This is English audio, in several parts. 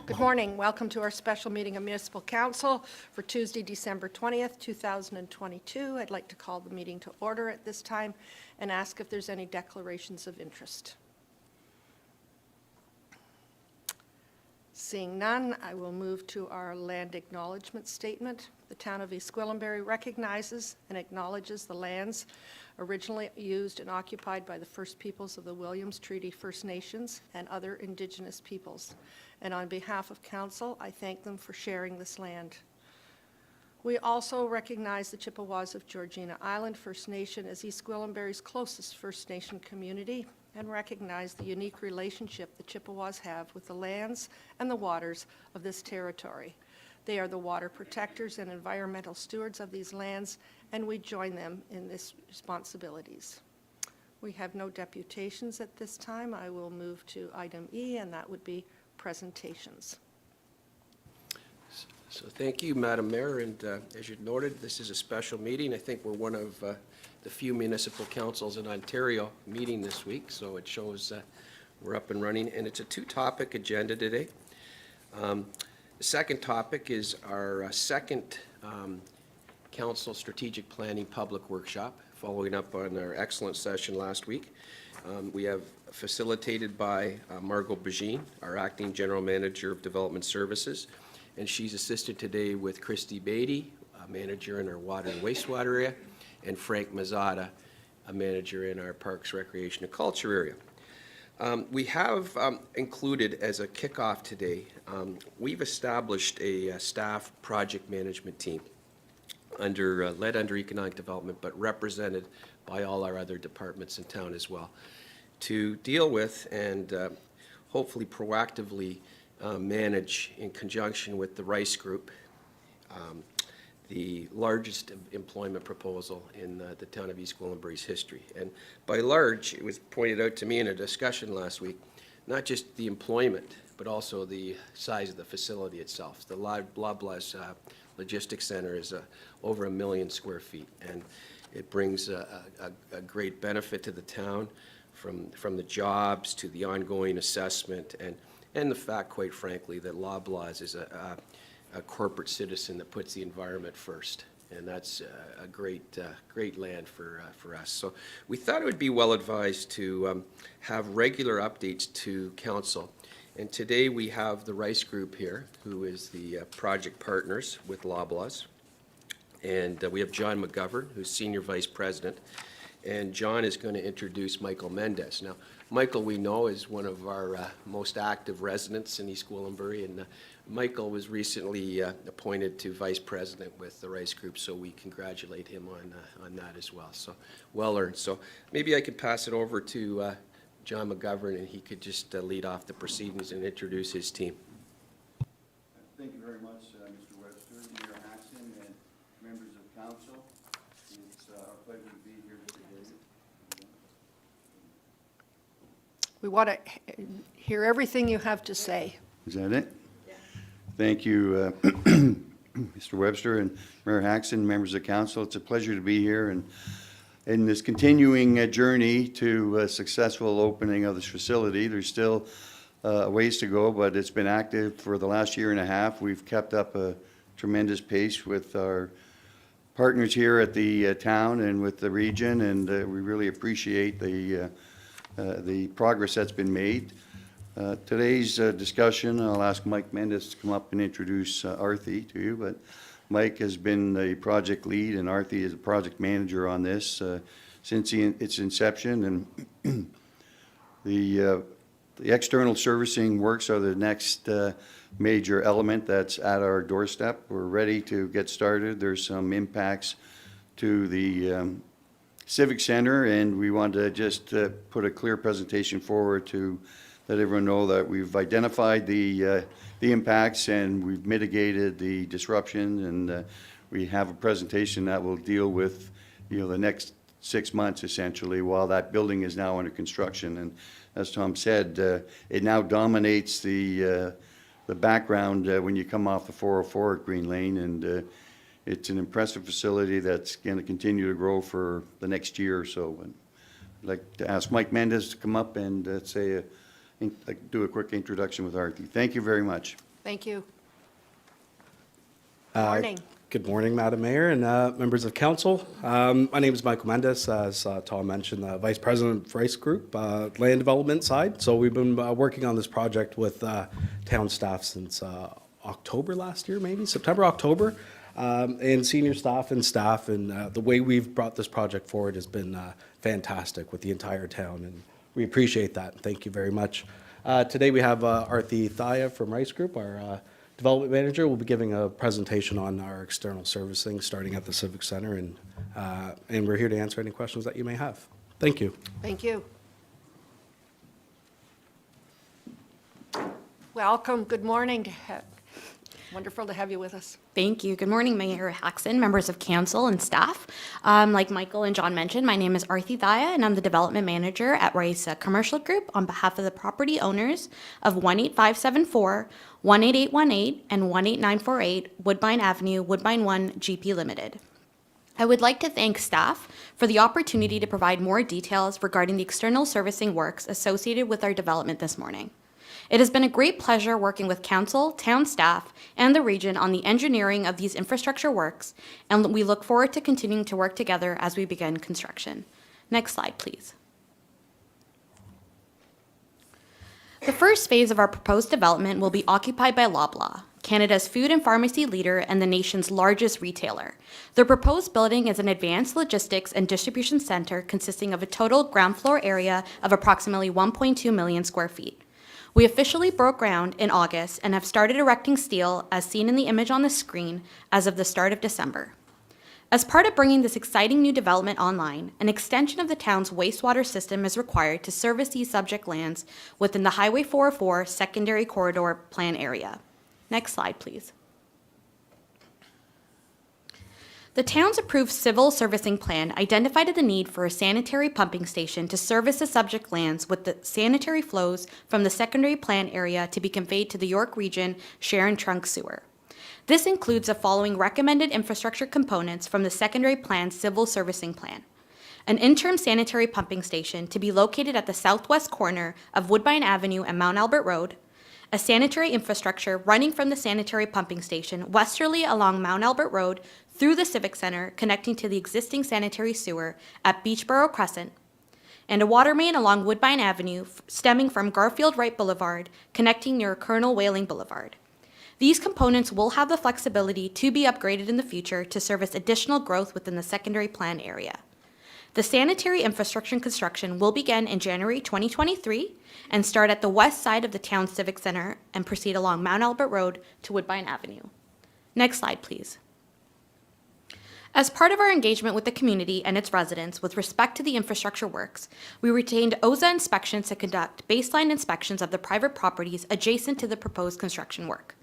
Good morning. Welcome to our special meeting of Municipal Council for Tuesday, December 20th, 2022. I'd like to call the meeting to order at this time and ask if there's any declarations of interest. Seeing none, I will move to our land acknowledgement statement. The town of East Gwillimbury recognizes and acknowledges the lands originally used and occupied by the First Peoples of the Williams Treaty First Nations and other Indigenous peoples. And on behalf of Council, I thank them for sharing this land. We also recognize the Chippewas of Georgina Island First Nation as East Gwillimbury's closest First Nation community, and recognize the unique relationship the Chippewas have with the lands and the waters of this territory. They are the water protectors and environmental stewards of these lands, and we join them in these responsibilities. We have no deputations at this time. I will move to item E, and that would be presentations. So thank you, Madam Mayor, and as you noted, this is a special meeting. I think we're one of the few municipal councils in Ontario meeting this week, so it shows we're up and running, and it's a two-topic agenda today. The second topic is our second council strategic planning public workshop, following up on our excellent session last week. We have facilitated by Margot Begine, our acting general manager of development services, and she's assisted today with Christy Beatty, a manager in our water and wastewater area, and Frank Mazzata, a manager in our parks, recreation, and culture area. We have included as a kickoff today, we've established a staff project management team led under economic development, but represented by all our other departments in town as well, to deal with and hopefully proactively manage, in conjunction with the Rice Group, the largest employment proposal in the town of East Gwillimbury's history. And by large, it was pointed out to me in a discussion last week, not just the employment, but also the size of the facility itself. The Loblaws Logistics Center is over 1 million square feet, and it brings a great benefit to the town, from the jobs to the ongoing assessment, and the fact, quite frankly, that Loblaws is a corporate citizen that puts the environment first, and that's a great land for us. So we thought it would be well advised to have regular updates to council. And today we have the Rice Group here, who is the project partners with Loblaws. And we have John McGovern, who's Senior Vice President. And John is going to introduce Michael Mendez. Now, Michael, we know, is one of our most active residents in East Gwillimbury. And Michael was recently appointed to Vice President with the Rice Group, so we congratulate him on that as well. So, well earned. So maybe I could pass it over to John McGovern, and he could just lead off the proceedings and introduce his team. Thank you very much, Mr. Webster, Mayor Haxon, and members of council. It's our pleasure to be here today. We want to hear everything you have to say. Is that it? Yeah. Thank you, Mr. Webster and Mayor Haxon, members of council. It's a pleasure to be here, and in this continuing journey to a successful opening of this facility. There's still a ways to go, but it's been active for the last year and a half. We've kept up a tremendous pace with our partners here at the town and with the region, and we really appreciate the progress that's been made. Today's discussion, I'll ask Mike Mendez to come up and introduce Arthi to you, but Mike has been the project lead, and Arthi is a project manager on this since its inception. And the external servicing works are the next major element that's at our doorstep. We're ready to get started. There's some impacts to the Civic Center, and we want to just put a clear presentation forward to let everyone know that we've identified the impacts and we've mitigated the disruption, and we have a presentation that will deal with, the next 6 months essentially, while that building is now under construction. And as Tom said, it now dominates the background when you come off the 404 at Green Lane, and it's an impressive facility that's going to continue to grow for the next year or so. And I'd like to ask Mike Mendez to come up and do a quick introduction with Arthi. Thank you very much. Thank you. Morning. Good morning, Madam Mayor and members of council. My name is Michael Mendes, as Tom mentioned, Vice President of Rice Group, land development side. So we've been working on this project with town staff since October last year, maybe September, October, and senior staff. And the way we've brought this project forward has been fantastic with the entire town, and we appreciate that. Thank you very much. Today we have Thaya from Rice Group, our development manager, will be giving a presentation on our external servicing starting at the Civic Center, and we're here to answer any questions that you may have. Thank you. Thank you. Welcome. Good morning. Wonderful to have you with us. Thank you. Good morning, Mayor Haxon, members of council and staff. Like Michael and John mentioned, my name is Thaya, and I'm the development manager at Rice Commercial Group on behalf of the property owners of 18574, 18818, and 18948 Woodbine Avenue, Woodbine One, GP Limited. I would like to thank staff for the opportunity to provide more details regarding the external servicing works associated with our development this morning. It has been a great pleasure working with council, town staff, and the region on the engineering of these infrastructure works, and we look forward to continuing to work together as we begin construction. Next slide, please. The first phase of our proposed development will be occupied by Loblaw, Canada's food and pharmacy leader and the nation's largest retailer. The proposed building is an advanced logistics and distribution center consisting of a total ground floor area of approximately 1.2 million square feet. We officially broke ground in August and have started erecting steel, as seen in the image on the screen, as of the start of December. As part of bringing this exciting new development online, an extension of the town's wastewater system is required to service these subject lands within the Highway 404 secondary corridor plan area. Next slide, please. The town's approved civil servicing plan identified the need for a sanitary pumping station to service the subject lands with the sanitary flows from the secondary plan area to be conveyed to the York Region Sharon Trunk Sewer. This includes the following recommended infrastructure components from the secondary plan civil servicing plan. An interim sanitary pumping station to be located at the southwest corner of Woodbine Avenue and Mount Albert Road, a sanitary infrastructure running from the sanitary pumping station westerly along Mount Albert Road through the Civic Center connecting to the existing sanitary sewer at Beachboro Crescent, and a water main along Woodbine Avenue stemming from Garfield Wright Boulevard connecting near Colonel Whaling Boulevard. These components will have the flexibility to be upgraded in the future to service additional growth within the secondary plan area. The sanitary infrastructure construction will begin in January 2023 and start at the west side of the town Civic Center and proceed along Mount Albert Road to Woodbine Avenue. Next slide, please. As part of our engagement with the community and its residents with respect to the infrastructure works, we retained OZA inspections to conduct baseline inspections of the private properties adjacent to the proposed construction work.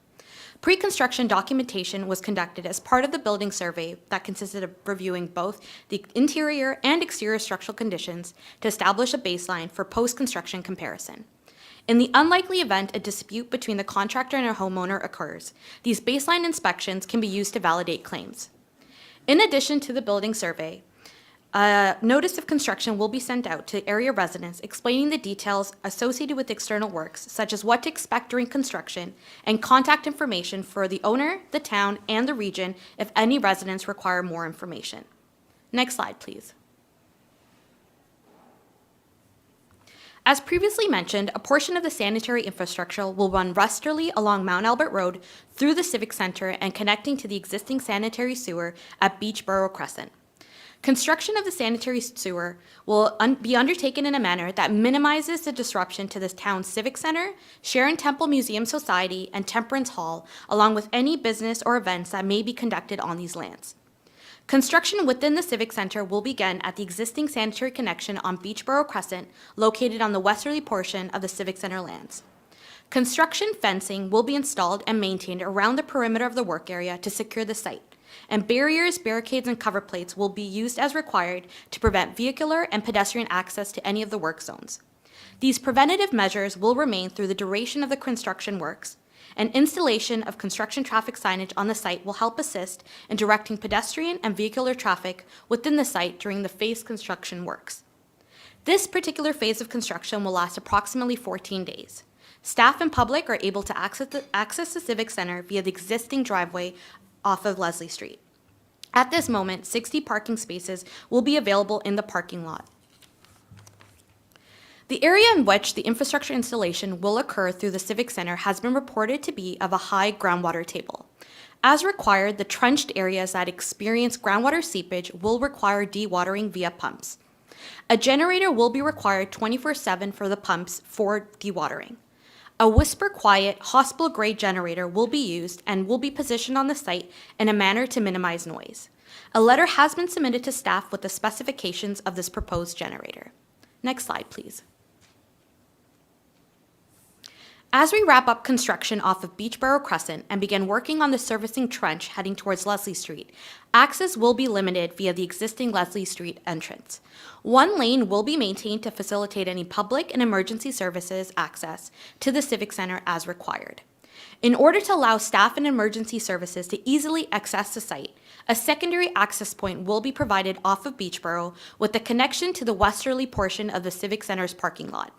Pre-construction documentation was conducted as part of the building survey that consisted of reviewing both the interior and exterior structural conditions to establish a baseline for post-construction comparison. In the unlikely event a dispute between the contractor and a homeowner occurs, these baseline inspections can be used to validate claims. In addition to the building survey, a notice of construction will be sent out to area residents explaining the details associated with external works, such as what to expect during construction, and contact information for the owner, the town, and the region if any residents require more information. Next slide, please. As previously mentioned, a portion of the sanitary infrastructure will run westerly along Mount Albert Road through the Civic Center and connecting to the existing sanitary sewer at Beachboro Crescent. Construction of the sanitary sewer will be undertaken in a manner that minimizes the disruption to the town's Civic Center, Sharon Temple Museum Society, and Temperance Hall, along with any business or events that may be conducted on these lands. Construction within the Civic Center will begin at the existing sanitary connection on Beachboro Crescent, located on the westerly portion of the Civic Center lands. Construction fencing will be installed and maintained around the perimeter of the work area to secure the site, and barriers, barricades, and cover plates will be used as required to prevent vehicular and pedestrian access to any of the work zones. These preventative measures will remain through the duration of the construction works, and installation of construction traffic signage on the site will help assist in directing pedestrian and vehicular traffic within the site during the phased construction works. This particular phase of construction will last approximately 14 days. Staff and public are able to access the Civic Center via the existing driveway off of Leslie Street. At this moment, 60 parking spaces will be available in the parking lot. The area in which the infrastructure installation will occur through the Civic Center has been reported to be of a high groundwater table. As required, the trenched areas that experience groundwater seepage will require dewatering via pumps. A generator will be required 24/7 for the pumps for dewatering. A whisper-quiet, hospital-grade generator will be used and will be positioned on the site in a manner to minimize noise. A letter has been submitted to staff with the specifications of this proposed generator. Next slide, please. As we wrap up construction off of Beachboro Crescent and begin working on the servicing trench heading towards Leslie Street, access will be limited via the existing Leslie Street entrance. One lane will be maintained to facilitate any public and emergency services access to the Civic Center as required. In order to allow staff and emergency services to easily access the site, a secondary access point will be provided off of Beachboro with the connection to the westerly portion of the Civic Center's parking lot.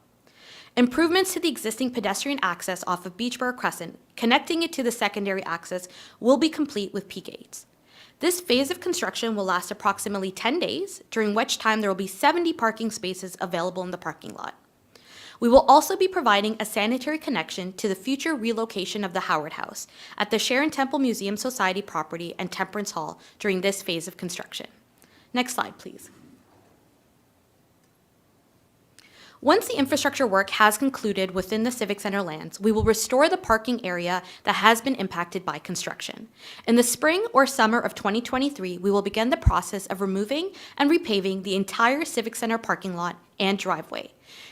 Improvements to the existing pedestrian access off of Beachboro Crescent, connecting it to the secondary access, will be complete with P-gates. This phase of construction will last approximately 10 days, during which time there will be 70 parking spaces available in the parking lot. We will also be providing a sanitary connection to the future relocation of the Howard House at the Sharon Temple Museum Society property and Temperance Hall during this phase of construction. Next slide, please. Once the infrastructure work has concluded within the Civic Center lands, we will restore the parking area that has been impacted by construction. In the spring or summer of 2023, we will begin the process of removing and repaving the entire Civic Center parking lot and driveway.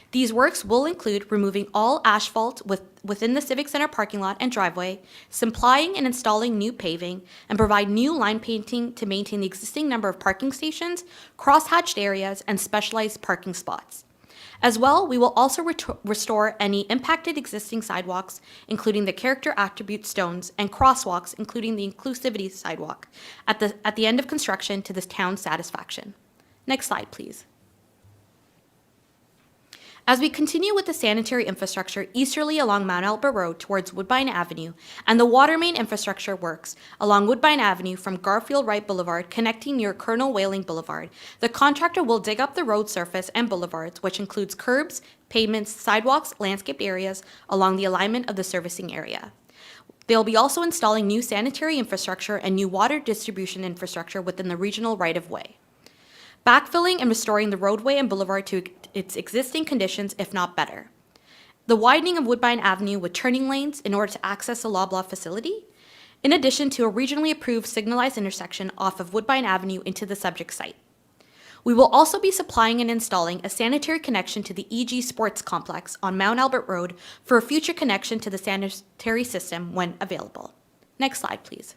These works will include removing all asphalt within the Civic Center parking lot and driveway, supplying and installing new paving, and provide new line painting to maintain the existing number of parking stations, crosshatched areas, and specialized parking spots. As well, we will also restore any impacted existing sidewalks, including the character attribute stones, and crosswalks, including the inclusivity sidewalk, at the end of construction to the town's satisfaction. Next slide, please. As we continue with the sanitary infrastructure easterly along Mount Albert Road towards Woodbine Avenue and the water main infrastructure works along Woodbine Avenue from Garfield Wright Boulevard connecting near Colonel Whaling Boulevard, the contractor will dig up the road surface and boulevards, which includes curbs, pavements, sidewalks, landscaped areas along the alignment of the servicing area. They'll be also installing new sanitary infrastructure and new water distribution infrastructure within the regional right-of-way. Backfilling and restoring the roadway and boulevard to its existing conditions, if not better. The widening of Woodbine Avenue with turning lanes in order to access the Loblaw facility, in addition to a regionally approved signalized intersection off of Woodbine Avenue into the subject site. We will also be supplying and installing a sanitary connection to the EG Sports Complex on Mount Albert Road for a future connection to the sanitary system when available. Next slide, please.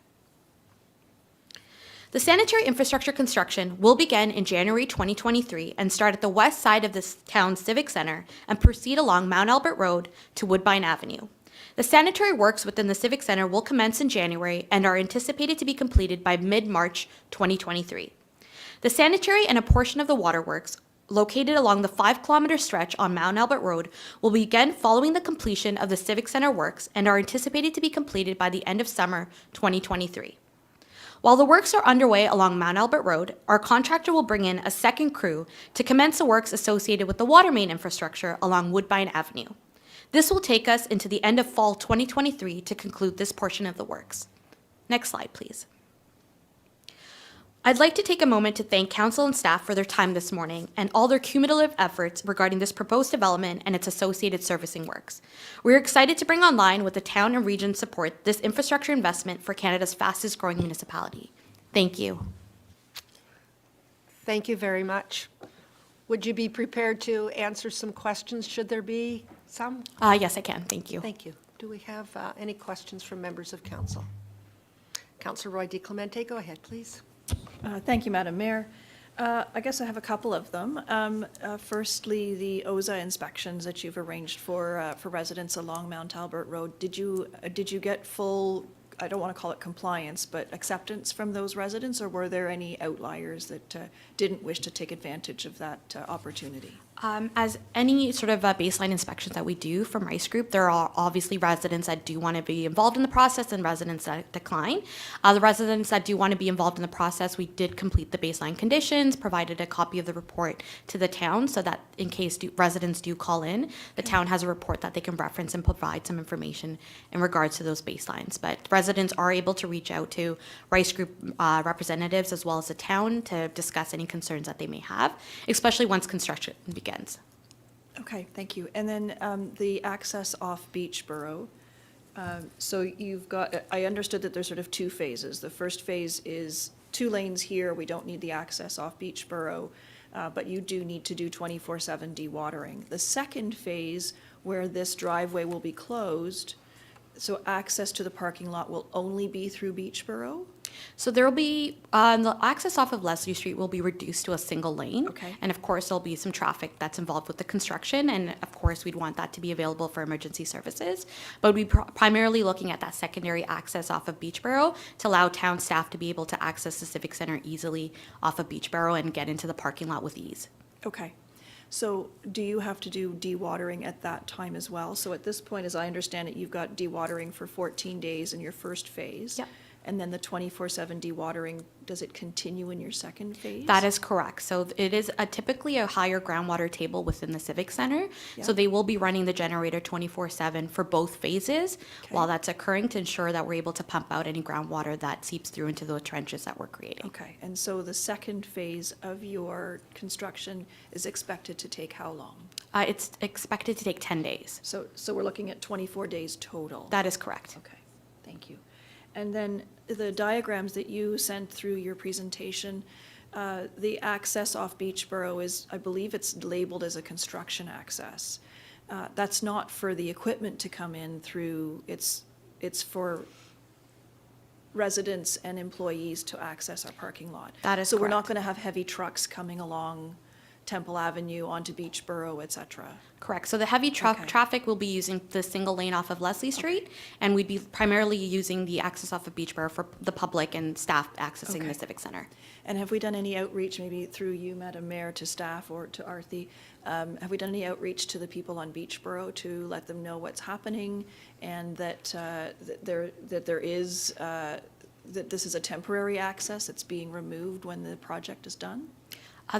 The sanitary infrastructure construction will begin in January 2023 and start at the west side of this town's Civic Center and proceed along Mount Albert Road to Woodbine Avenue. The sanitary works within the Civic Center will commence in January and are anticipated to be completed by mid-March 2023. The sanitary and a portion of the waterworks located along the 5-kilometer stretch on Mount Albert Road will begin following the completion of the Civic Center works and are anticipated to be completed by the end of summer 2023. While the works are underway along Mount Albert Road, our contractor will bring in a second crew to commence the works associated with the water main infrastructure along Woodbine Avenue. This will take us into the end of fall 2023 to conclude this portion of the works. Next slide, please. I'd like to take a moment to thank council and staff for their time this morning and all their cumulative efforts regarding this proposed development and its associated servicing works. We're excited to bring online, with the town and region support, this infrastructure investment for Canada's fastest growing municipality. Thank you. Thank you very much. Would you be prepared to answer some questions, should there be some? Yes, I can. Thank you. Thank you. Do we have any questions from members of council? Councillor Roy DeClemente, go ahead, please. Thank you, Madam Mayor. I guess I have a couple of them. Firstly, the OZA inspections that you've arranged for residents along Mount Albert Road. Did you get full, I don't want to call it compliance, but acceptance from those residents, or were there any outliers that didn't wish to take advantage of that opportunity? As any sort of baseline inspections that we do from Rice Group, there are obviously residents that do want to be involved in the process and residents that decline. The residents that do want to be involved in the process, we did complete the baseline conditions, provided a copy of the report to the town so that in case residents do call in, the town has a report that they can reference and provide some information in regards to those baselines. But residents are able to reach out to Rice Group representatives as well as the town to discuss any concerns that they may have, especially once construction begins. Okay, thank you. And then the access off Beachboro. So you've got, I understood that there's sort of two phases. The first phase is 2 lanes here, we don't need the access off Beachboro, but you do need to do 24/7 dewatering. The second phase, where this driveway will be closed, so access to the parking lot will only be through Beachboro? So there will be, the access off of Leslie Street will be reduced to a single lane. Okay. And of course, there'll be some traffic that's involved with the construction, and of course, we'd want that to be available for emergency services. But we'd primarily looking at that secondary access off of Beachboro to allow town staff to be able to access the Civic Center easily off of Beachboro and get into the parking lot with ease. Okay. So do you have to do dewatering at that time as well? So at this point, as I understand it, you've got dewatering for 14 days in your first phase. Yep. And then the 24/7 dewatering, does it continue in your second phase? That is correct. So it is typically a higher groundwater table within the Civic Center. Yeah. So they will be running the generator 24/7 for both phases Okay. while that's occurring to ensure that we're able to pump out any groundwater that seeps through into the trenches that we're creating. Okay, and so the second phase of your construction is expected to take how long? It's expected to take 10 days. So we're looking at 24 days total? That is correct. Okay, thank you. And then the diagrams that you sent through your presentation, the access off Beachboro is, I believe it's labeled as a construction access. That's not for the equipment to come in through, it's for residents and employees to access our parking lot. That is So we're not correct. going to have heavy trucks coming along Temple Avenue onto Beachboro, et cetera. Correct. So the heavy Okay. traffic will be using the single lane off of Leslie Street, and we'd be primarily using the access off of Beachboro for the public and staff accessing Okay. the Civic Center. And have we done any outreach, maybe through you, Madam Mayor, to staff or to Arthi? Have we done any outreach to the people on Beachboro to let them know what's happening and that that this is a temporary access, it's being removed when the project is done?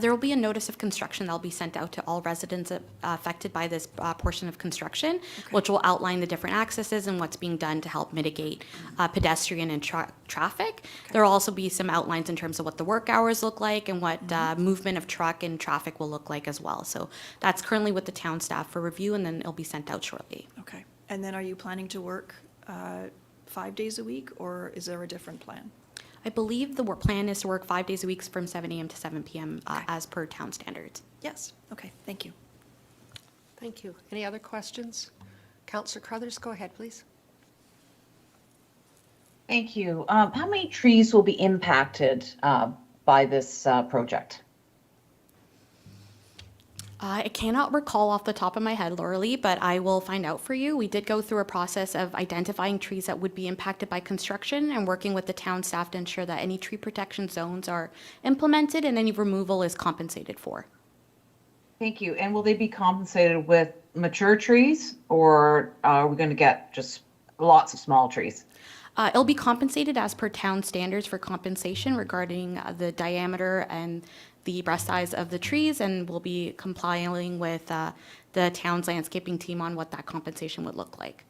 There will be a notice of construction that will be sent out to all residents affected by this portion of construction, which will outline the different accesses and what's being done to help mitigate pedestrian and traffic. There will also be some outlines in terms of what the work hours look like and what movement of truck and traffic will look like as well. So that's currently with the town staff for review, and then it'll be sent out shortly. Okay. And then are you planning to work 5 days a week, or is there a different plan? I believe the work plan is to work 5 days a week from 7 a.m. to 7 p.m. As per town standards. Yes. Okay, thank you. Thank you. Any other questions? Councillor Crothers, go ahead, please. Thank you. How many trees will be impacted by this project? I cannot recall off the top of my head, Laura Lee, but I will find out for you. We did go through a process of identifying trees that would be impacted by construction and working with the town staff to ensure that any tree protection zones are implemented and any removal is compensated for. Thank you. And will they be compensated with mature trees, or are we going to get just lots of small trees? It'll be compensated as per town standards for compensation regarding the diameter and the breast size of the trees, and we'll be complying with the town's landscaping team on what that compensation would look like.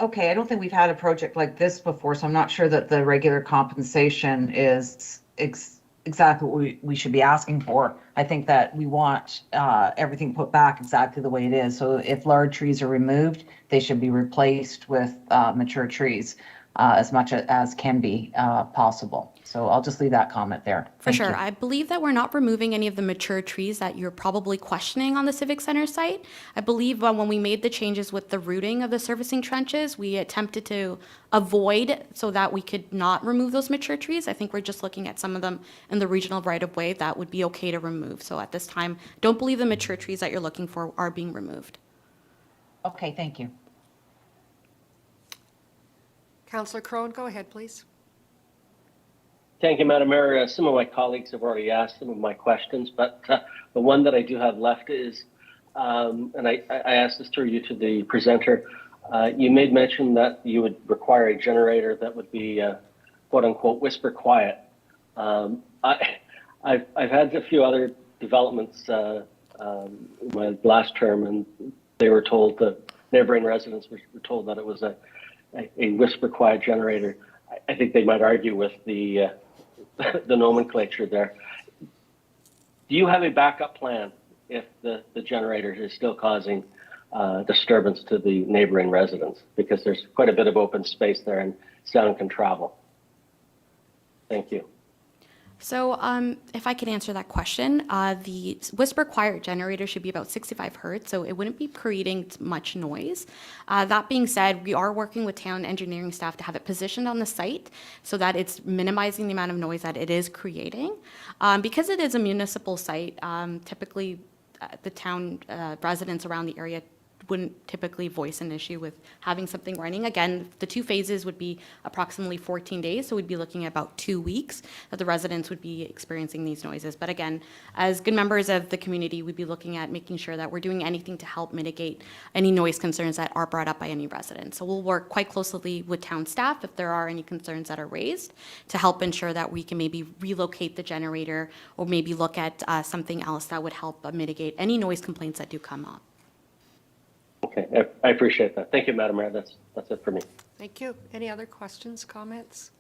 Okay, I don't think we've had a project like this before, so I'm not sure that the regular compensation is exactly what we should be asking for. I think that we want everything put back exactly the way it is. So if large trees are removed, they should be replaced with mature trees as much as can be possible. So I'll just leave that comment there. For Thank sure. you. I believe that we're not removing any of the mature trees that you're probably questioning on the Civic Center site. I believe when we made the changes with the routing of the servicing trenches, we attempted to avoid so that we could not remove those mature trees. I think we're just looking at some of them in the regional right-of-way that would be okay to remove. So at this time, don't believe the mature trees that you're looking for are being removed. Okay, thank you. Councillor Crone, go ahead, please. Thank you, Madam Mayor. Some of my colleagues have already asked some of my questions, but the one that I do have left is, and I asked this through you to the presenter, you made mention that you would require a generator that would be quote unquote whisper quiet. I've had a few other developments my last term, and they were told, the neighboring residents were told that it was a whisper quiet generator. I think they might argue with the the nomenclature there. Do you have a backup plan if the generator is still causing disturbance to the neighboring residents? Because there's quite a bit of open space there and sound can travel. Thank you. So if I could answer that question, the whisper quiet generator should be about 65 hertz, so it wouldn't be creating much noise. That being said, we are working with town engineering staff to have it positioned on the site so that it's minimizing the amount of noise that it is creating. Because it is a municipal site, typically the town residents around the area wouldn't typically voice an issue with having something running. Again, the 2 phases would be approximately 14 days, so we'd be looking at about 2 weeks that the residents would be experiencing these noises. But again, as good members of the community, we'd be looking at making sure that we're doing anything to help mitigate any noise concerns that are brought up by any residents. So we'll work quite closely with town staff if there are any concerns that are raised to help ensure that we can maybe relocate the generator or maybe look at something else that would help mitigate any noise complaints that do come up. Okay, I appreciate that. Thank you, Madam Mayor. That's it for me. Thank you. Any other questions, comments?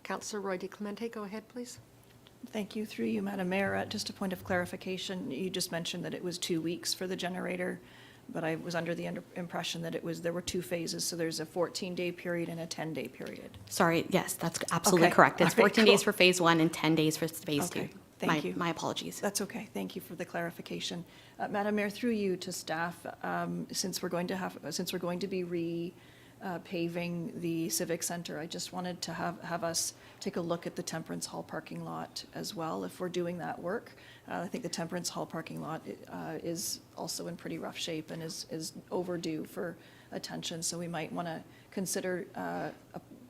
Councillor Roy DeClemente, go ahead, please. Thank you. Through you, Madam Mayor. Just a point of clarification, you just mentioned that it was 2 weeks for the generator, but I was under the impression that there were 2 phases, so there's a 14-day period and a 10-day period. Sorry, yes, that's absolutely Okay. correct. It's All right, 14 days cool. for phase 1 and 10 days for phase Okay. 2. Thank you. My apologies. That's okay. Thank you for the clarification. Madam Mayor, through you to staff, since we're going to be paving the Civic Center, I just wanted to have us take a look at the Temperance Hall parking lot as well, if we're doing that work. I think the Temperance Hall parking lot is also in pretty rough shape and is overdue for attention, so we might want to consider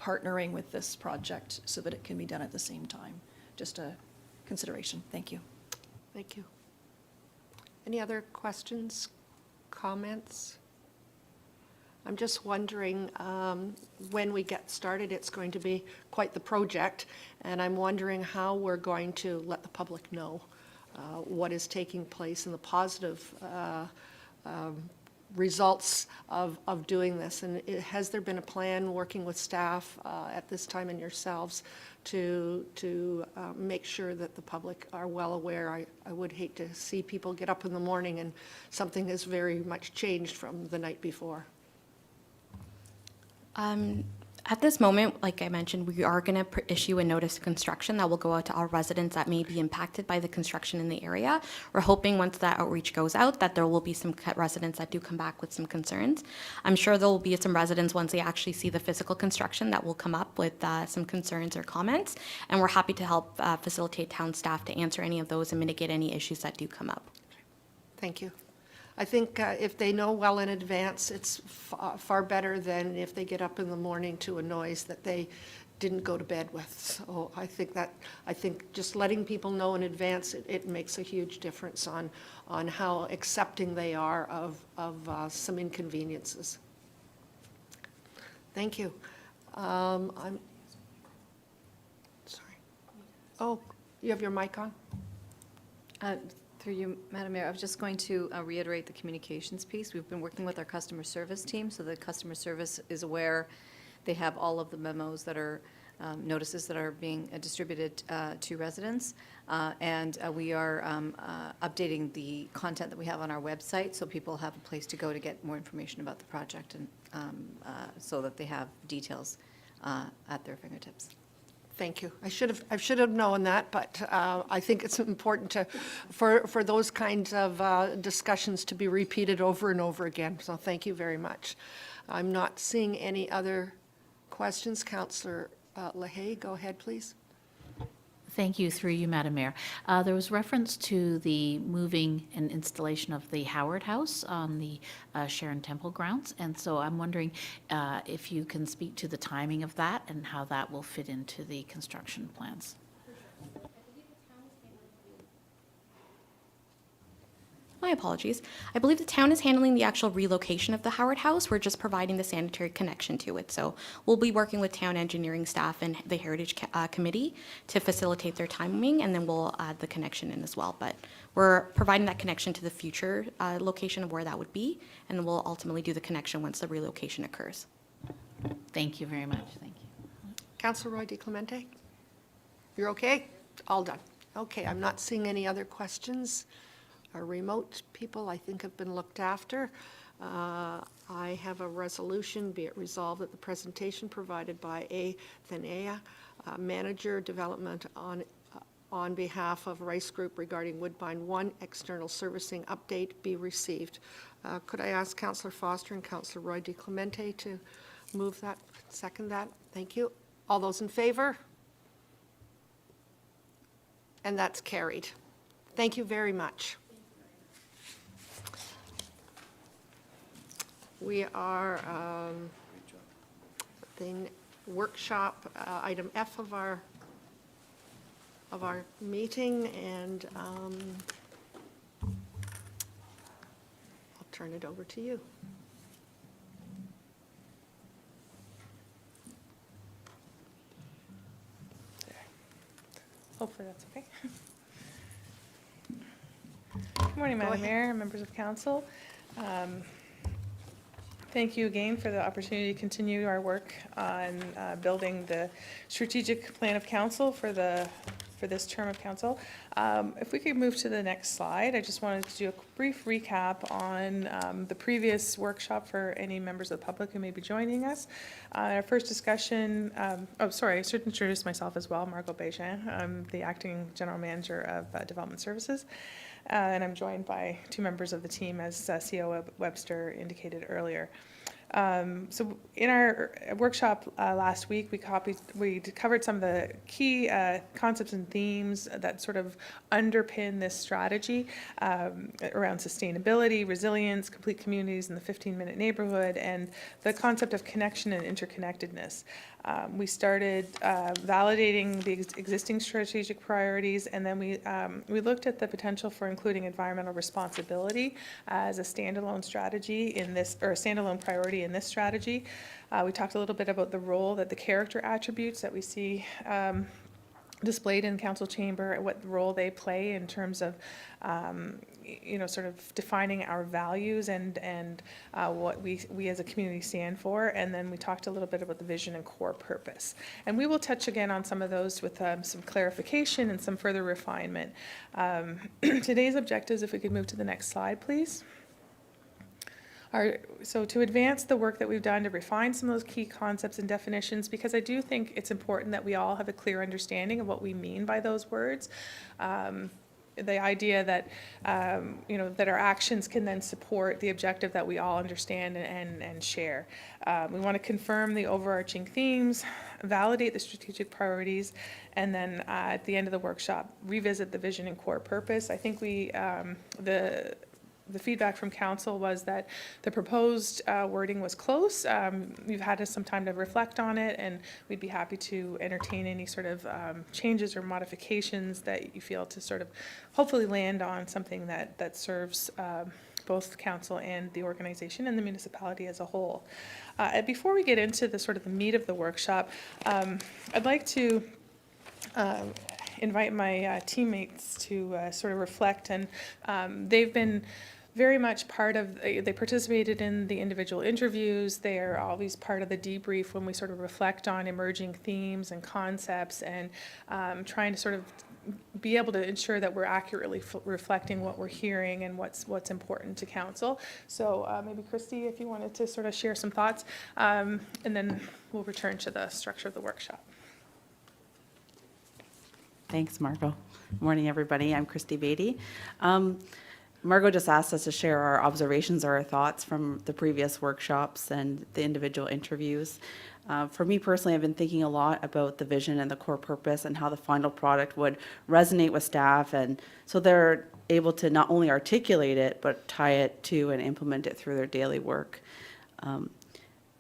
partnering with this project so that it can be done at the same time. Just a consideration. Thank you. Thank you. Any other questions, comments? I'm just wondering, when we get started, it's going to be quite the project, and I'm wondering how we're going to let the public know what is taking place and the positive results of doing this. And has there been a plan working with staff at this time and yourselves to make sure that the public are well aware? I would hate to see people get up in the morning and something has very much changed from the night before. At this moment, like I mentioned, we are going to issue a notice of construction that will go out to all residents that may be impacted by the construction in the area. We're hoping once that outreach goes out that there will be some residents that do come back with some concerns. I'm sure there will be some residents once they actually see the physical construction that will come up with some concerns or comments, and we're happy to help facilitate town staff to answer any of those and mitigate any issues that do come up. Thank you. I think if they know well in advance, it's far better than if they get up in the morning to a noise that they didn't go to bed with. So I think just letting people know in advance, it makes a huge difference on how accepting they are of some inconveniences. Thank you. I'm sorry. Oh, you have your mic on? Through you, Madam Mayor, I was just going to reiterate the communications piece. We've been working with our customer service team, so the customer service is aware. They have all of the memos that are notices that are being distributed to residents, and we are updating the content that we have on our website so people have a place to go to get more information about the project, and so that they have details at their fingertips. Thank you. I should have known that, but I think it's important for those kinds of discussions to be repeated over and over again. So thank you very much. I'm not seeing any other questions. Councillor LaHaye, go ahead, please. Thank you, through you, Madam Mayor. There was reference to the moving and installation of the Howard House on the Sharon Temple grounds, and so I'm wondering if you can speak to the timing of that and how that will fit into the construction plans. My apologies. I believe the town is handling the actual relocation of the Howard House. We're just providing the sanitary connection to it. So we'll be working with town engineering staff and the Heritage Committee to facilitate their timing, and then we'll add the connection in as well. But we're providing that connection to the future location of where that would be, and we'll ultimately do the connection once the relocation occurs. Thank you very much. Thank you. Councillor Roy DeClemente? You're okay? All done. Okay, I'm not seeing any other questions. Our remote people, I think, have been looked after. I have a resolution, be it resolved that the presentation provided by Thaya, Manager Development on behalf of Rice Group regarding Woodbine One external servicing update be received. Could I ask Councillor Foster and Councillor Roy DeClemente to move that, second that? Thank you. All those in favor? And that's carried. Thank you very much. We are workshop item F of our meeting, and I'll turn it over to you. Hopefully that's okay. Good morning, Madam Mayor, members of council. Thank you again for the opportunity to continue our work on building the strategic plan of council for this term of council. If we could move to the next slide, I just wanted to do a brief recap on the previous workshop for any members of the public who may be joining us. Our first discussion, I should introduce myself as well, Margot Bégin. I'm the Acting General Manager of Development Services. And I'm joined by two members of the team, as CO Webster indicated earlier. So in our workshop last week, we covered some of the key concepts and themes that sort of underpin this strategy around sustainability, resilience, complete communities in the 15-minute neighborhood, and the concept of connection and interconnectedness. We started validating the existing strategic priorities, and then we looked at the potential for including environmental responsibility as a standalone strategy in this, or a standalone priority in this strategy. We talked a little bit about the role that the character attributes that we see displayed in council chamber, what role they play in terms of sort of defining our values and what we as a community stand for. And then we talked a little bit about the vision and core purpose. And we will touch again on some of those with some clarification and some further refinement. Today's objectives, if we could move to the next slide, please. So to advance the work that we've done to refine some of those key concepts and definitions, because I do think it's important that we all have a clear understanding of what we mean by those words. The idea that, that our actions can then support the objective that we all understand and share. We want to confirm the overarching themes, validate the strategic priorities, and then at the end of the workshop, revisit the vision and core purpose. I think the feedback from council was that the proposed wording was close. We've had some time to reflect on it, and we'd be happy to entertain any sort of changes or modifications that you feel to sort of hopefully land on something that serves both council and the organization and the municipality as a whole. Before we get into the sort of the meat of the workshop, I'd like to invite my teammates to sort of reflect, and they've been very much part of, they participated in the individual interviews. They are always part of the debrief when we sort of reflect on emerging themes and concepts, and trying to sort of be able to ensure that we're accurately reflecting what we're hearing and what's important to council. So maybe Christy, if you wanted to sort of share some thoughts, and then we'll return to the structure of the workshop. Thanks, Margot. Good morning, everybody. I'm Christy Beatty. Margot just asked us to share our observations or our thoughts from the previous workshops and the individual interviews. For me personally, I've been thinking a lot about the vision and the core purpose and how the final product would resonate with staff, and so they're able to not only articulate it, but tie it to and implement it through their daily work.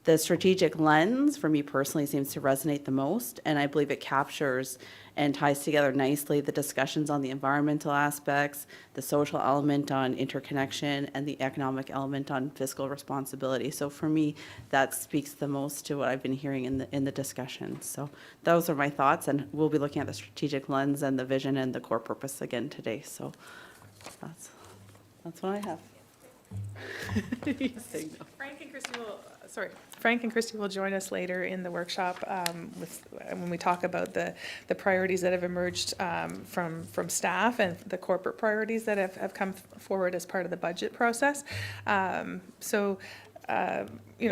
The strategic lens, for me personally, seems to resonate the most, and I believe it captures and ties together nicely the discussions on the environmental aspects, the social element on interconnection, and the economic element on fiscal responsibility. So for me, that speaks the most to what I've been hearing in the discussion. So those are my thoughts, and we'll be looking at the strategic lens and the vision and the core purpose again today. So that's what I have. Frank and Christy will join us later in the workshop when we talk about the priorities that have emerged from staff and the corporate priorities that have come forward as part of the budget process.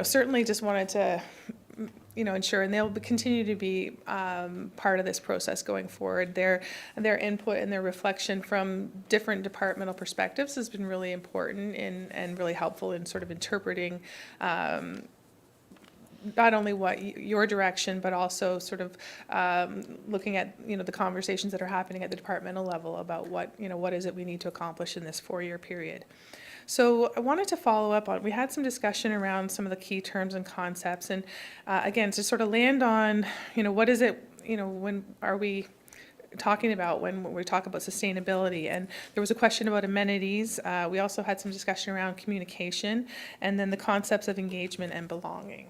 Certainly just wanted to ensure, and they'll continue to be part of this process going forward. Their input and their reflection from different departmental perspectives has been really important and really helpful in sort of interpreting not only what your direction, but also sort of looking at the conversations that are happening at the departmental level about what is it we need to accomplish in this 4-year period. So I wanted to follow up on, we had some discussion around some of the key terms and concepts, and again, to sort of land on, what is it, when are we talking about when we talk about sustainability? And there was a question about amenities. We also had some discussion around communication, and then the concepts of engagement and belonging.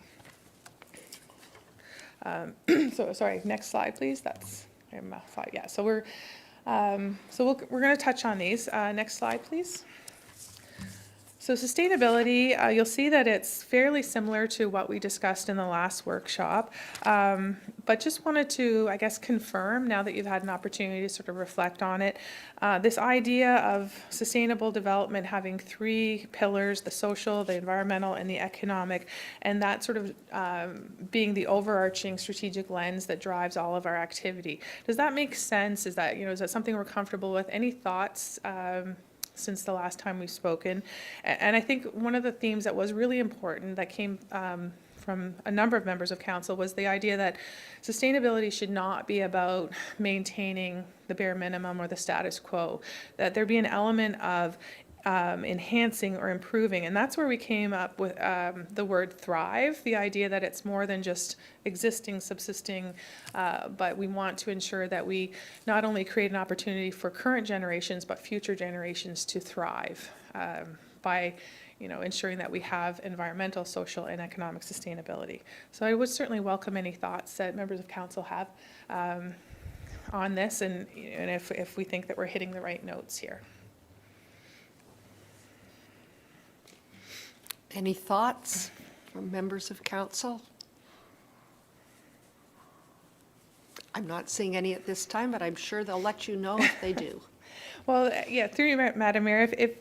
Sorry, next slide, please. That's my slide. Yeah, so we're going to touch on these. Next slide, please. So sustainability, you'll see that it's fairly similar to what we discussed in the last workshop, but just wanted to, I guess, confirm, now that you've had an opportunity to sort of reflect on it, this idea of sustainable development having 3 pillars: the social, the environmental, and the economic, and that sort of being the overarching strategic lens that drives all of our activity. Does that make sense? Is that, is that something we're comfortable with? Any thoughts since the last time we've spoken? And I think one of the themes that was really important that came from a number of members of council was the idea that sustainability should not be about maintaining the bare minimum or the status quo, that there be an element of enhancing or improving. And that's where we came up with the word thrive, the idea that it's more than just existing, subsisting, but we want to ensure that we not only create an opportunity for current generations, but future generations to thrive by ensuring that we have environmental, social, and economic sustainability. So I would certainly welcome any thoughts that members of council have on this, and if we think that we're hitting the right notes here. Any thoughts from members of council? I'm not seeing any at this time, but I'm sure they'll let you know if they do. Well, yeah, through you, Madam Mayor, if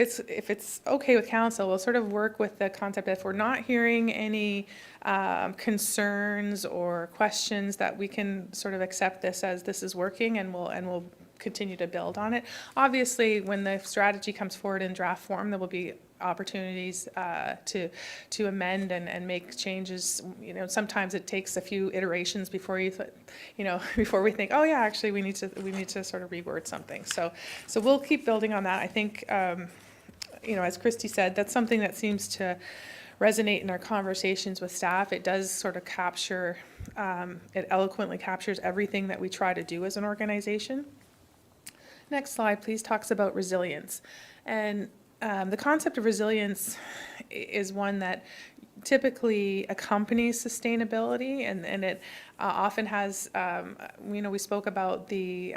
it's okay with council, we'll sort of work with the concept that if we're not hearing any concerns or questions, that we can sort of accept this as this is working, and we'll continue to build on it. Obviously, when the strategy comes forward in draft form, there will be opportunities to amend and make changes. Sometimes it takes a few iterations before before we think, oh yeah, actually we need to sort of reword something. So we'll keep building on that. I think, as Christy said, that's something that seems to resonate in our conversations with staff. It does sort of capture, it eloquently captures everything that we try to do as an organization. Next slide, please, talks about resilience. And the concept of resilience is one that typically accompanies sustainability, and it often has, we spoke about the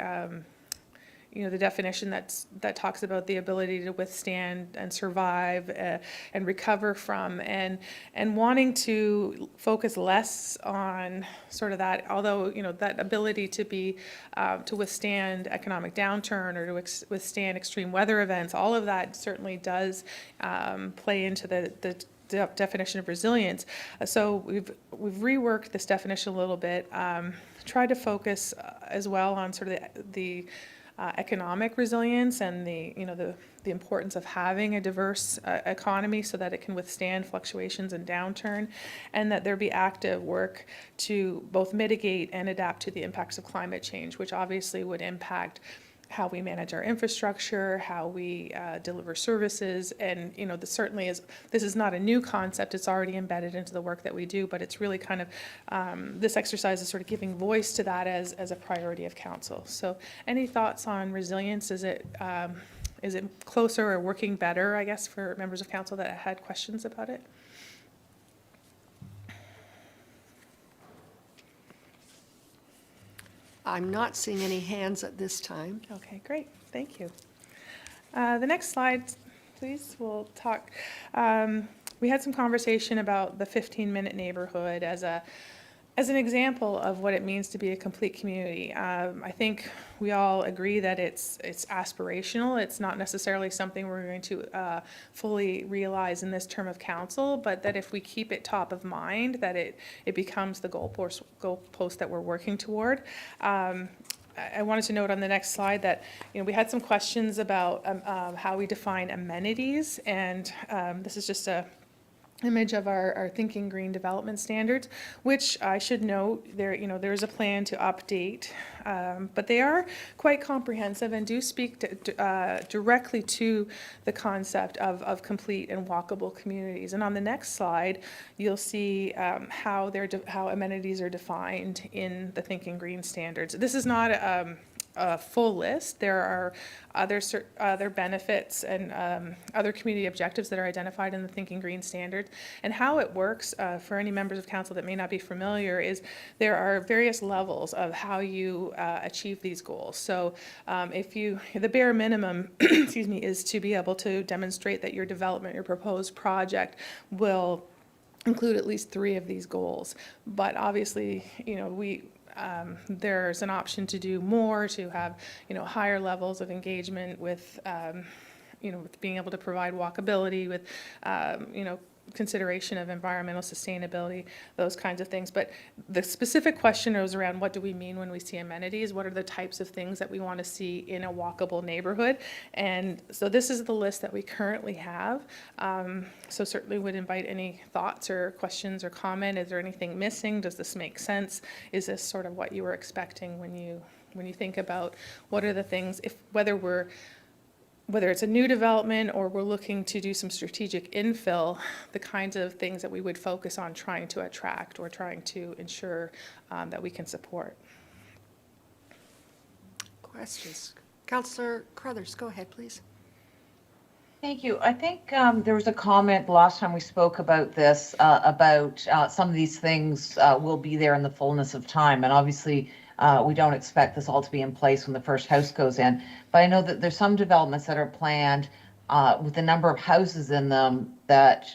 definition that talks about the ability to withstand and survive and recover from, and wanting to focus less on sort of that, although that ability to be to withstand economic downturn or to withstand extreme weather events, all of that certainly does play into the definition of resilience. So we've reworked this definition a little bit, tried to focus as well on sort of the economic resilience and the the importance of having a diverse economy so that it can withstand fluctuations and downturn, and that there be active work to both mitigate and adapt to the impacts of climate change, which obviously would impact how we manage our infrastructure, how we deliver services, and this is not a new concept. It's already embedded into the work that we do, but it's really kind of this exercise is sort of giving voice to that as a priority of council. So, any thoughts on resilience? Is it closer or working better, I guess, for members of council that had questions about it? I'm not seeing any hands at this time. Okay, great, thank you. The next slide, please, we'll talk. We had some conversation about the 15-minute neighborhood as an example of what it means to be a complete community. I think we all agree that it's aspirational. It's not necessarily something we're going to fully realize in this term of council, but that if we keep it top of mind, that it becomes the goalpost that we're working toward. I wanted to note on the next slide that we had some questions about how we define amenities, and this is just a image of our Thinking Green development standards, which I should note there is a plan to update, but they are quite comprehensive and do speak directly to the concept of complete and walkable communities. And on the next slide, you'll see how amenities are defined in the Thinking Green standards. This is not a full list. There are other benefits and other community objectives that are identified in the Thinking Green standards. And how it works, for any members of council that may not be familiar, is there are various levels of how you achieve these goals. So the bare minimum, excuse me, is to be able to demonstrate that your development, your proposed project will include at least 3 of these goals. But obviously, there's an option to do more, to have, higher levels of engagement with, with being able to provide walkability, with, consideration of environmental sustainability, those kinds of things. But the specific question was around what do we mean when we see amenities? What are the types of things that we want to see in a walkable neighborhood? And so this is the list that we currently have. So certainly would invite any thoughts or questions or comment. Is there anything missing? Does this make sense? Is this sort of what you were expecting when you think about what are the things, whether it's a new development or we're looking to do some strategic infill, the kinds of things that we would focus on trying to attract or trying to ensure that we can support. Questions? Councillor Crothers, go ahead, please. Thank you. I think there was a comment last time we spoke about this, about some of these things will be there in the fullness of time. And obviously, we don't expect this all to be in place when the first house goes in. But I know that there's some developments that are planned with the number of houses in them that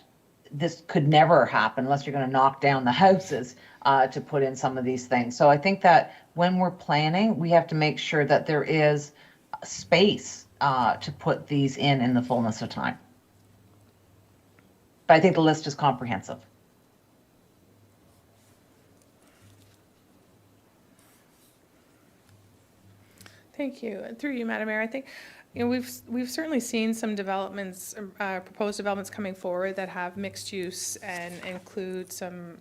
this could never happen unless you're going to knock down the houses to put in some of these things. So I think that when we're planning, we have to make sure that there is space to put these in the fullness of time. But I think the list is comprehensive. Thank you. And through you, Madam Mayor, I think we've certainly seen some developments, proposed developments coming forward that have mixed use and include some,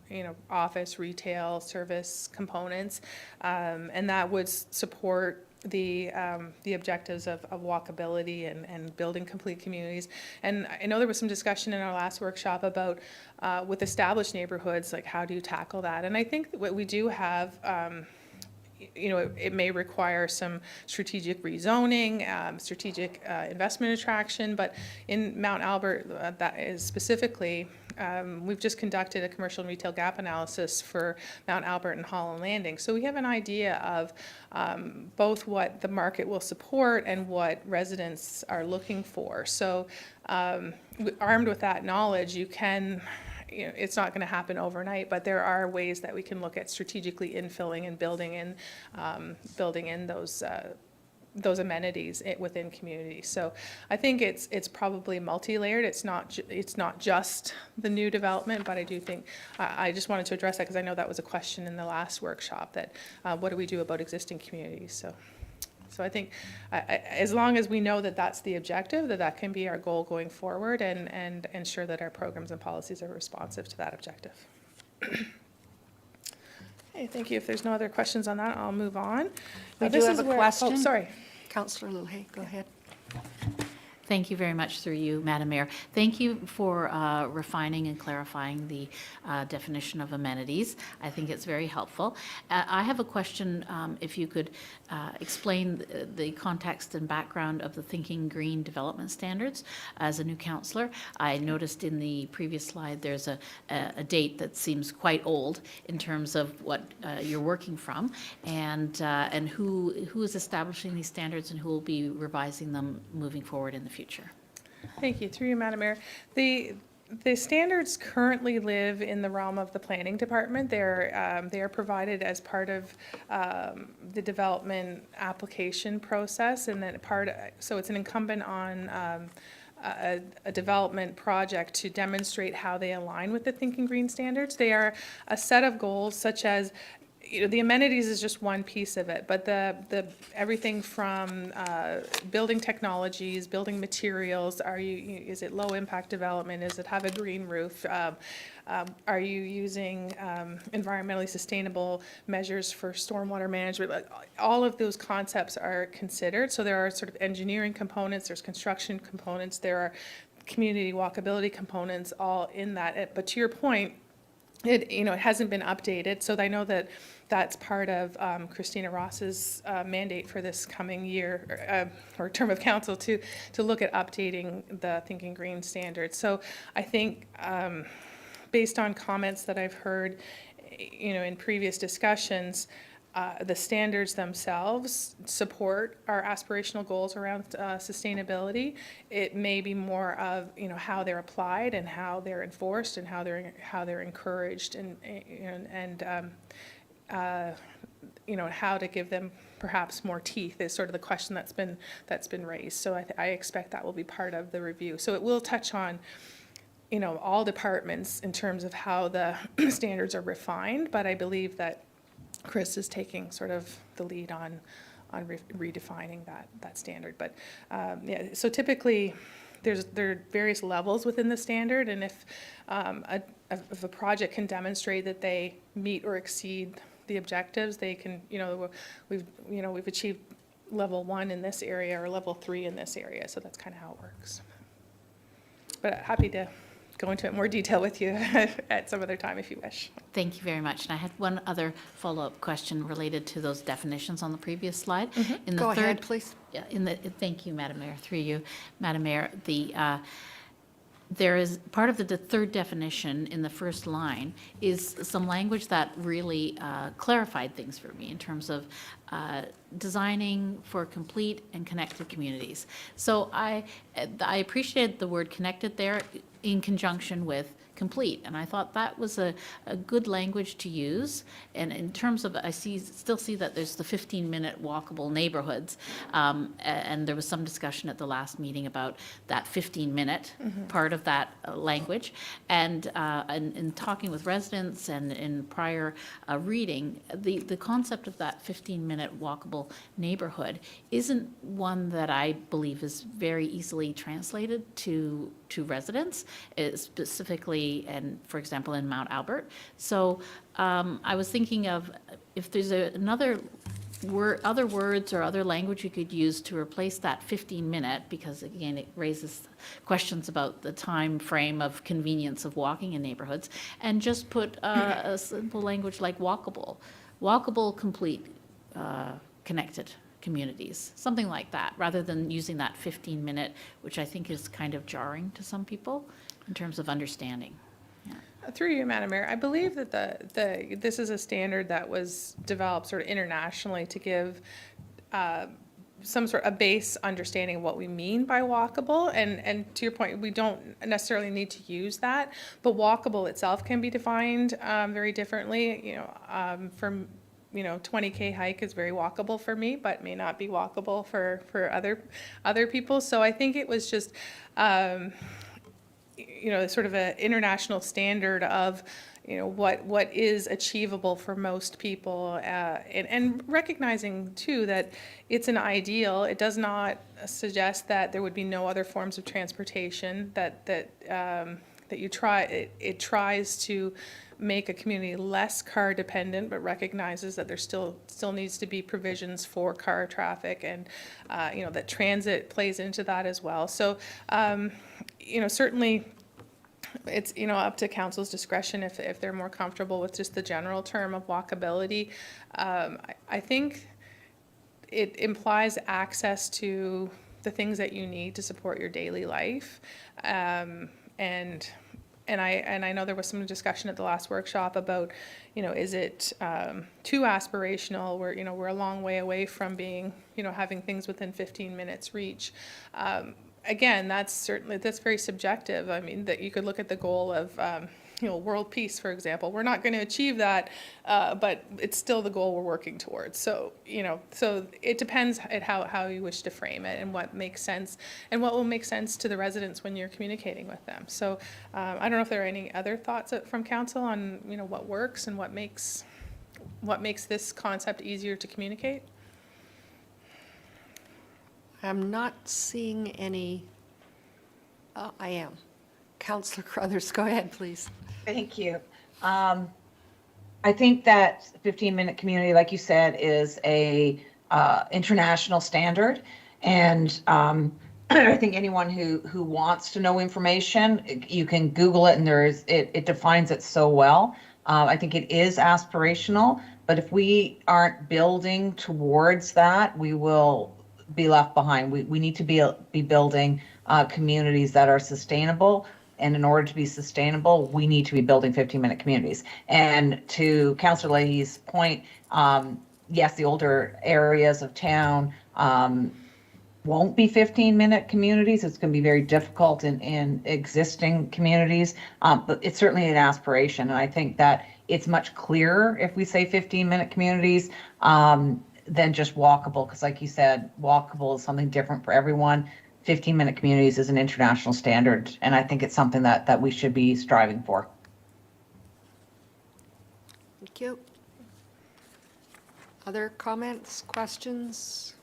office, retail, service components, and that would support the objectives of walkability and building complete communities. And I know there was some discussion in our last workshop about with established neighborhoods, like how do you tackle that? And I think what we do have, it may require some strategic rezoning, strategic investment attraction, but in Mount Albert, that is specifically, we've just conducted a commercial and retail gap analysis for Mount Albert and Holland Landing. So we have an idea of both what the market will support and what residents are looking for. So armed with that knowledge, you can, it's not going to happen overnight, but there are ways that we can look at strategically infilling and building in those amenities within communities. So I think it's probably multi-layered. It's not just the new development, but I do think I just wanted to address that because I know that was a question in the last workshop, that what do we do about existing communities? So So I think as long as we know that that's the objective, that can be our goal going forward, and ensure that our programs and policies are responsive to that objective. Okay, thank you. If there's no other questions on that, I'll move on. We This do is have a where- question. Oh, sorry. Councillor Luhay, go ahead. Thank you very much through you, Madam Mayor. Thank you for refining and clarifying the definition of amenities. I think it's very helpful. I have a question, if you could explain the context and background of the Thinking Green development standards. As a new councillor, I noticed in the previous slide there's a date that seems quite old in terms of what you're working from, and who is establishing these standards and who will be revising them moving forward in the future. Thank you. Through you, Madam Mayor. The standards currently live in the realm of the planning department. They are provided as part of the development application process, and then so it's an incumbent on a development project to demonstrate how they align with the Thinking Green standards. They are a set of goals such as, the amenities is just one piece of it, but the everything from building technologies, building materials. Is it low impact development? Does it have a green roof? Are you using environmentally sustainable measures for stormwater management? All of those concepts are considered. So there are sort of engineering components, there's construction components, there are community walkability components, all in that. But to your point, it hasn't been updated, so I know that that's part of Christina Ross's mandate for this coming year or term of council to look at updating the Thinking Green standards. So I think based on comments that I've heard, in previous discussions, the standards themselves support our aspirational goals around sustainability. It may be more of how they're applied and how they're enforced and how they're encouraged and how to give them perhaps more teeth is sort of the question that's been raised. So I expect that will be part of the review. So it will touch on all departments in terms of how the standards are refined, but I believe that Chris is taking sort of the lead on redefining that standard. But so typically there are various levels within the standard, and if a project can demonstrate that they meet or exceed the objectives, they can, we've achieved level 1 in this area or level 3 in this area. So that's kind of how it works. But happy to go into it in more detail with you at some other time if you wish. Thank you very much. And I had one other follow-up question related to those definitions on the previous slide. In the Go third, ahead, please. Yeah, thank you, Madam Mayor. Through you, Madam Mayor. There is part of the third definition in the first line is some language that really clarified things for me in terms of designing for complete and connected communities. So I appreciated the word connected there in conjunction with complete, and I thought that was a good language to use. And in terms of, I still see that there's the 15-minute walkable neighborhoods, and there was some discussion at the last meeting about that 15-minute part of that language. And in talking with residents and in prior reading, the concept of that 15-minute walkable neighborhood isn't one that I believe is very easily translated to residents, specifically, and for example, in Mount Albert. So I was thinking of if there's other words or other language you could use to replace that 15-minute, because again, it raises questions about the time frame of convenience of walking in neighborhoods, and just put a simple language like walkable, complete, connected communities, something like that, rather than using that 15-minute, which I think is kind of jarring to some people in terms of understanding. Yeah. Through you, Madam Mayor, I believe that this is a standard that was developed sort of internationally to give some sort of a base understanding of what we mean by walkable. And to your point, we don't necessarily need to use that, but walkable itself can be defined very differently. From 20K hike is very walkable for me, but may not be walkable for other people. So I think it was just, sort of an international standard of what is achievable for most people, and recognizing too that it's an ideal. It does not suggest that there would be no other forms of transportation, that you try, it tries to make a community less car dependent, but recognizes that there still needs to be provisions for car traffic, and that transit plays into that as well. So certainly it's up to council's discretion if they're more comfortable with just the general term of walkability. I think it implies access to the things that you need to support your daily life, and I know there was some discussion at the last workshop about, is it too aspirational? We're a long way away from being, having things within 15 minutes reach. Again, that's very subjective. I mean, that you could look at the goal of, world peace, for example. We're not going to achieve that, but it's still the goal we're working towards. So, so it depends at how you wish to frame it and what makes sense and what will make sense to the residents when you're communicating with them. So I don't know if there are any other thoughts from council on, what works and what makes this concept easier to communicate. I'm not seeing any, I am. Councillor Crothers, go ahead, please. Thank you. I think that 15-minute community, like you said, is a international standard, and I think anyone who wants to know information, you can Google it, and it defines it so well. I think it is aspirational, but if we aren't building towards that, we will be left behind. We need to be building communities that are sustainable. And in order to be sustainable, we need to be building 15-minute communities. And to Councillor Leahy's point, yes, the older areas of town won't be 15-minute communities. It's going to be very difficult in existing communities, but it's certainly an aspiration. And I think that it's much clearer if we say 15-minute communities than just walkable, because like you said, walkable is something different for everyone. 15-minute communities is an international standard, and I think it's something that we should be striving for. Thank you. Other comments, questions?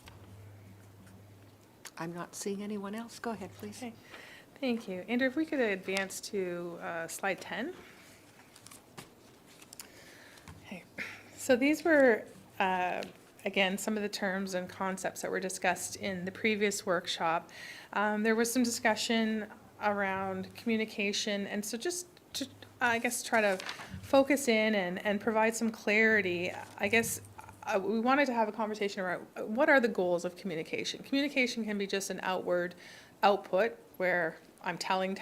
I'm not seeing anyone else. Go ahead, please. Okay. Thank you. Andrew, if we could advance to slide 10. Okay. So these were, again, some of the terms and concepts that were discussed in the previous workshop. There was some discussion around communication, and so just to, I guess, try to focus in and provide some clarity. I guess we wanted to have a conversation around what are the goals of communication. Communication can be just an outward output where I'm telling,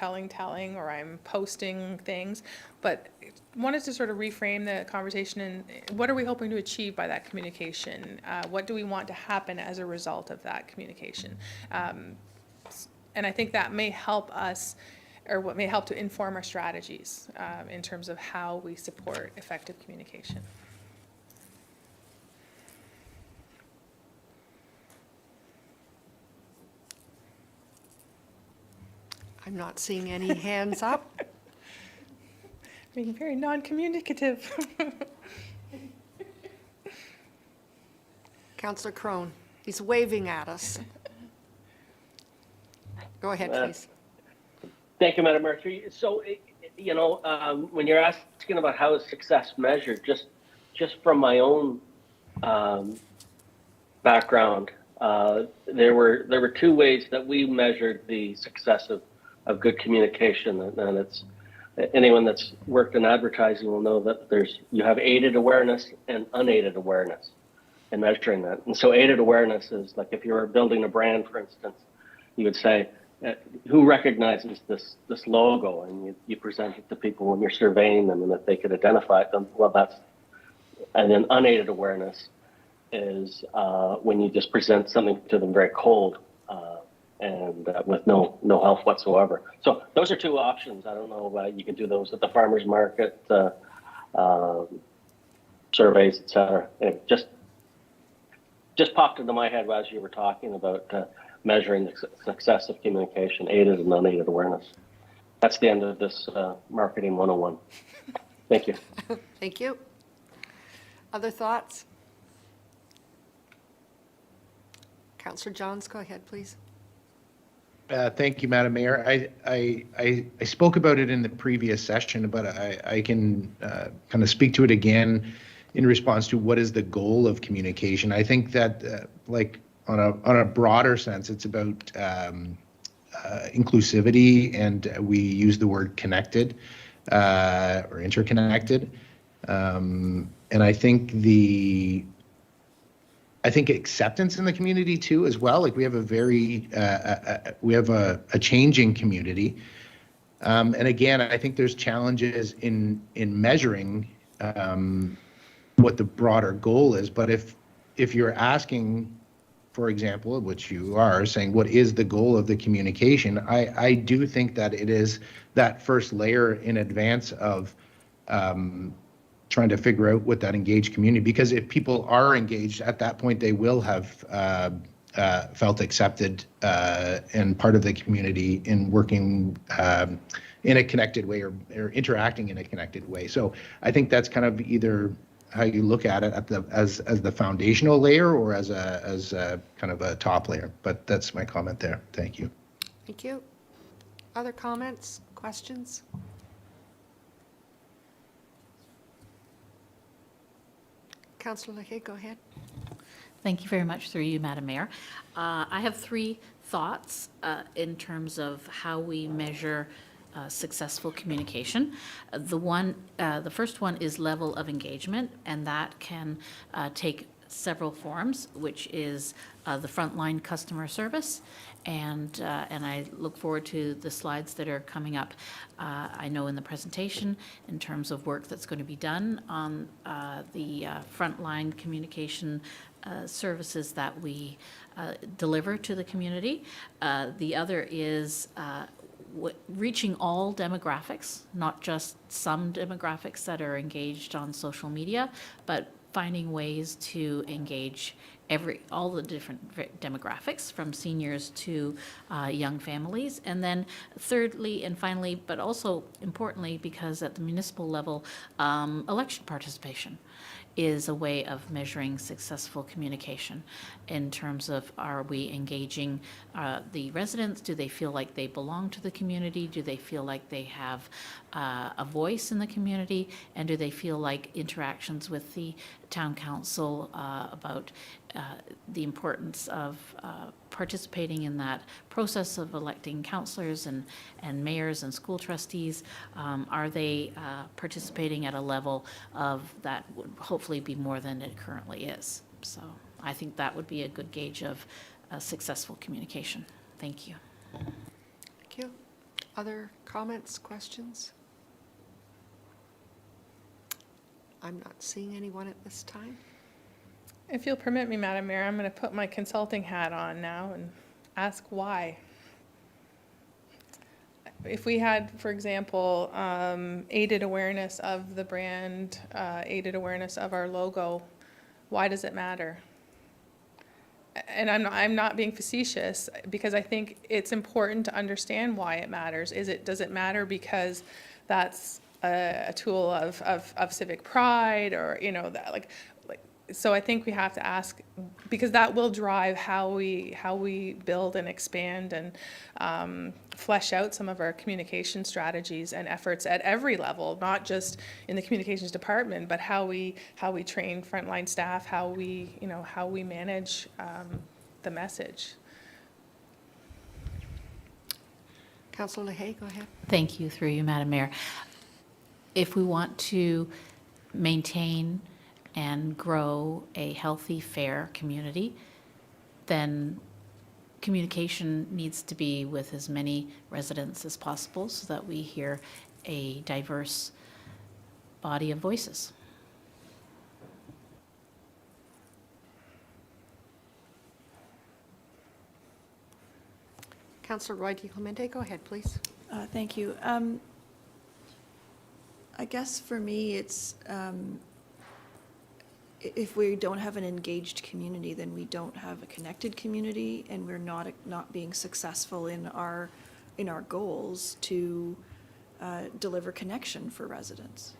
or I'm posting things, but wanted to sort of reframe the conversation and what are we hoping to achieve by that communication? What do we want to happen as a result of that communication? And I think that may help us, or what may help to inform our strategies in terms of how we support effective communication. I'm not seeing any hands up. Being very non-communicative. Councillor Crone, he's waving at us. Go ahead, please. Thank you, Madam Mayor. So, when you're asking about how is success measured, just from my own background, there were two ways that we measured the success of good communication, and it's anyone that's worked in advertising will know that you have aided awareness and unaided awareness in measuring that. And so aided awareness is like if you were building a brand, for instance, you would say, who recognizes this logo? And you present it to people when you're surveying them, and if they could identify them, well, and then unaided awareness is when you just present something to them very cold and with no help whatsoever. So those are two options. I don't know, you can do those at the farmer's market, surveys, et cetera. Anyway, just popped into my head as you were talking about measuring the success of communication, aided and unaided awareness. That's the end of this Marketing 101. Thank you. Thank you. Other thoughts? Councillor Johns, go ahead, please. Thank you, Madam Mayor. I spoke about it in the previous session, but I can kind of speak to it again in response to what is the goal of communication. I think that, like on a broader sense, it's about inclusivity, and we use the word connected or interconnected. And I think acceptance in the community too, as well. Like we have a changing community, and again, I think there's challenges in measuring what the broader goal is. But if you're asking, for example, which you are saying, what is the goal of the communication? I do think that it is that first layer in advance of trying to figure out what that engaged community, because if people are engaged at that point, they will have felt accepted and part of the community in working in a connected way or interacting in a connected way. So I think that's kind of either how you look at it as the foundational layer or as a kind of a top layer. But that's my comment there. Thank you. Thank you. Other comments, questions? Councillor LaHaye, go ahead. Thank you very much, through you, Madam Mayor. I have three thoughts in terms of how we measure successful communication. The first one is level of engagement, and that can take several forms, which is the frontline customer service, and I look forward to the slides that are coming up. I know in the presentation, in terms of work that's going to be done on the frontline communication services that we deliver to the community. The other is reaching all demographics, not just some demographics that are engaged on social media, but finding ways to engage all the different demographics, from seniors to young families. And then thirdly and finally, but also importantly, because at the municipal level, election participation is a way of measuring successful communication in terms of, are we engaging the residents? Do they feel like they belong to the community? Do they feel like they have a voice in the community? And do they feel like interactions with the town council about the importance of participating in that process of electing councillors and mayors and school trustees? Are they participating at a level of that would hopefully be more than it currently is? So I think that would be a good gauge of successful communication. Thank you. Thank you. Other comments, questions? I'm not seeing anyone at this time. If you'll permit me, Madam Mayor, I'm going to put my consulting hat on now and ask why. If we had, for example, aided awareness of the brand, aided awareness of our logo, why does it matter? And I'm not being facetious, because I think it's important to understand why it matters. Does it matter because that's a tool of civic pride, or that like so I think we have to ask, because that will drive how we build and expand and flesh out some of our communication strategies and efforts at every level, not just in the communications department, but how we train frontline staff, how we manage the message. Councillor LaHaye, go ahead. Thank you, through you, Madam Mayor. If we want to maintain and grow a healthy, fair community, then communication needs to be with as many residents as possible so that we hear a diverse body of voices. Councillor Roy DeClemente, go ahead, please. Thank you. I guess for me, it's if we don't have an engaged community, then we don't have a connected community, and we're not being successful in our goals to deliver connection for residents.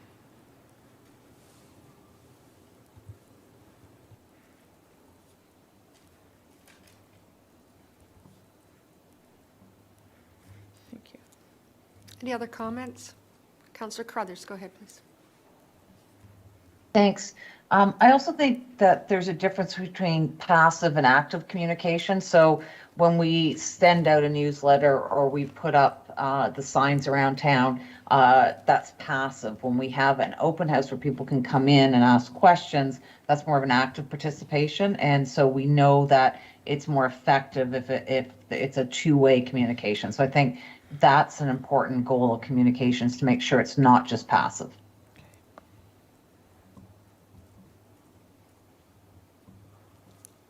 Any other comments? Councillor Carruthers, go ahead, please. Thanks. I also think that there's a difference between passive and active communication. So when we send out a newsletter or we put up the signs around town, that's passive. When we have an open house where people can come in and ask questions, that's more of an active participation. And so we know that it's more effective if it's a two-way communication. So I think that's an important goal of communications, to make sure it's not just passive.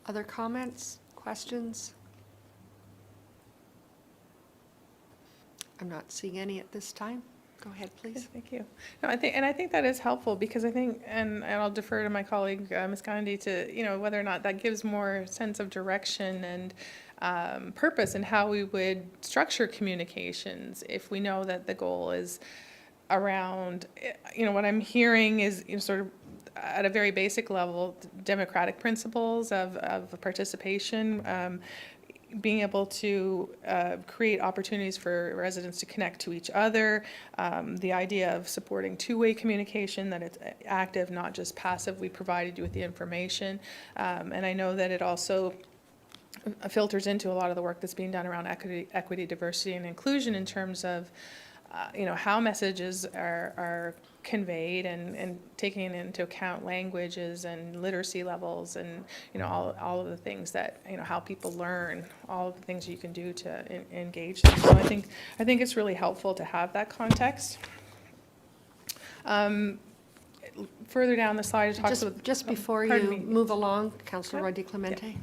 Other comments, questions? I'm not seeing any at this time. Go ahead, Yes, please. thank you. No, I think that is helpful, because I think, and I'll defer to my colleague, Ms. Gandhi, to, whether or not that gives more sense of direction and purpose in how we would structure communications if we know that the goal is around, what I'm hearing is, sort of at a very basic level, democratic principles of participation, being able to create opportunities for residents to connect to each other, the idea of supporting two-way communication, that it's active, not just passive. We provided you with the information, and I know that it also filters into a lot of the work that's being done around equity, diversity, and inclusion in terms of how messages are conveyed, and taking into account languages and literacy levels, and all of the things that how people learn, all of the things you can do to engage them. So I think it's really helpful to have that context. Further down the slide, it talks about Just before pardon you me. move along, Councillor Roy DiClemente.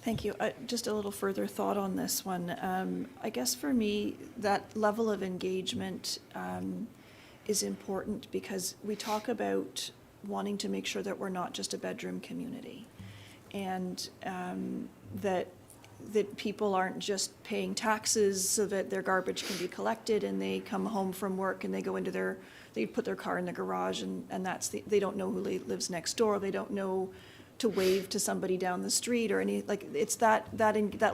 Thank you. Just a little further thought on this one. I guess for me, that level of engagement is important, because we talk about wanting to make sure that we're not just a bedroom community, and that people aren't just paying taxes so that their garbage can be collected, and they come home from work and they go into they put their car in the garage, and that's they don't know who lives next door. They don't know to wave to somebody down the street or it's that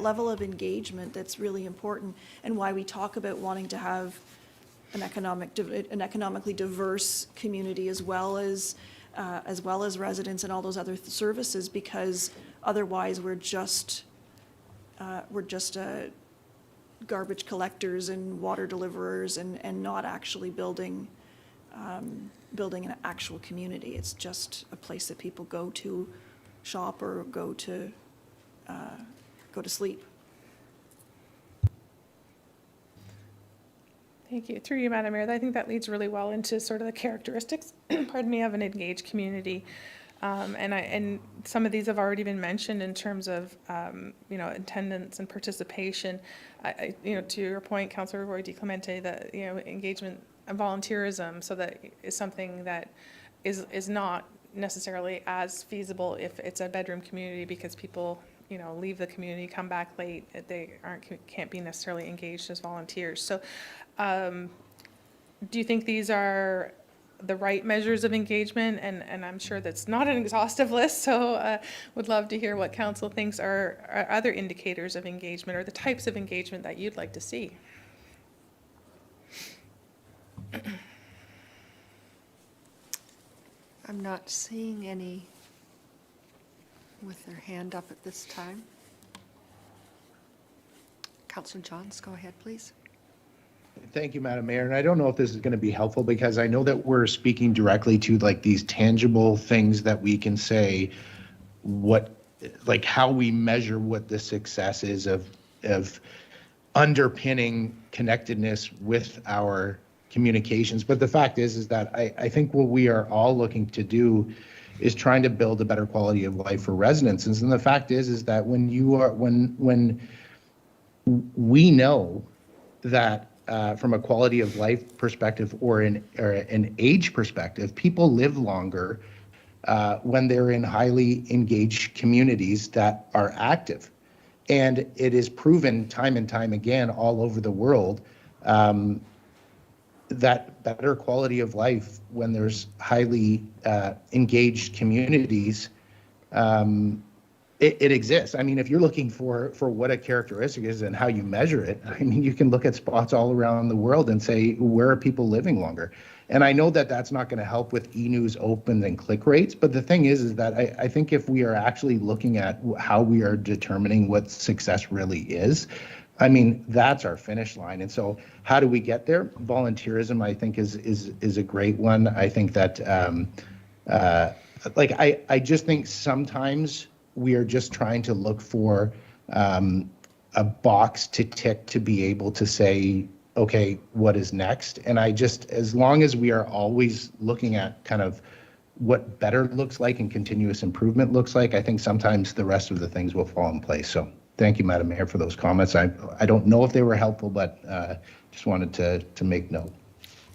level of engagement that's really important, and why we talk about wanting to have an economically diverse community, as well as residents and all those other services, because otherwise we're just garbage collectors and water deliverers, and not actually building an actual community. It's just a place that people go to shop or go to sleep. Thank you. Through you, Madam Mayor, I think that leads really well into sort of the characteristics, pardon me, of an engaged community. And some of these have already been mentioned in terms of, attendance and participation. To your point, Councillor Roy DiClemente, that, engagement and volunteerism, so that is something that is not necessarily as feasible if it's a bedroom community, because people, leave the community, come back late, they can't be necessarily engaged as volunteers. So do you think these are the right measures of engagement? And I'm sure that's not an exhaustive list, so would love to hear what council thinks are other indicators of engagement, or the types of engagement that you'd like to see. I'm not seeing any with their hand up at this time. Councillor Johns, go ahead, please. Thank you, Madam Mayor. And I don't know if this is going to be helpful, because I know that we're speaking directly to these tangible things that we can say how we measure what the success is of underpinning connectedness with our communications. But the fact is that I think what we are all looking to do is trying to build a better quality of life for residents. And the fact is that when we know that from a quality of life perspective or an age perspective, people live longer when they're in highly engaged communities that are active. And it is proven time and time again all over the world that better quality of life when there's highly engaged communities it exists. I mean, if you're looking for what a characteristic is and how you measure it, I mean, you can look at spots all around the world and say, where are people living longer? And I know that that's not going to help with e-news opens and click rates, but the thing is that I think if we are actually looking at how we are determining what success really is, I mean, that's our finish line. And so how do we get there? Volunteerism, I think, is a great one. I think that, I just think sometimes we are just trying to look for a box to tick to be able to say, okay, what is next? And as long as we are always looking at kind of what better looks like and continuous improvement looks like, I think sometimes the rest of the things will fall in place. So thank you, Madam Mayor, for those comments. I don't know if they were helpful, but just wanted to make note.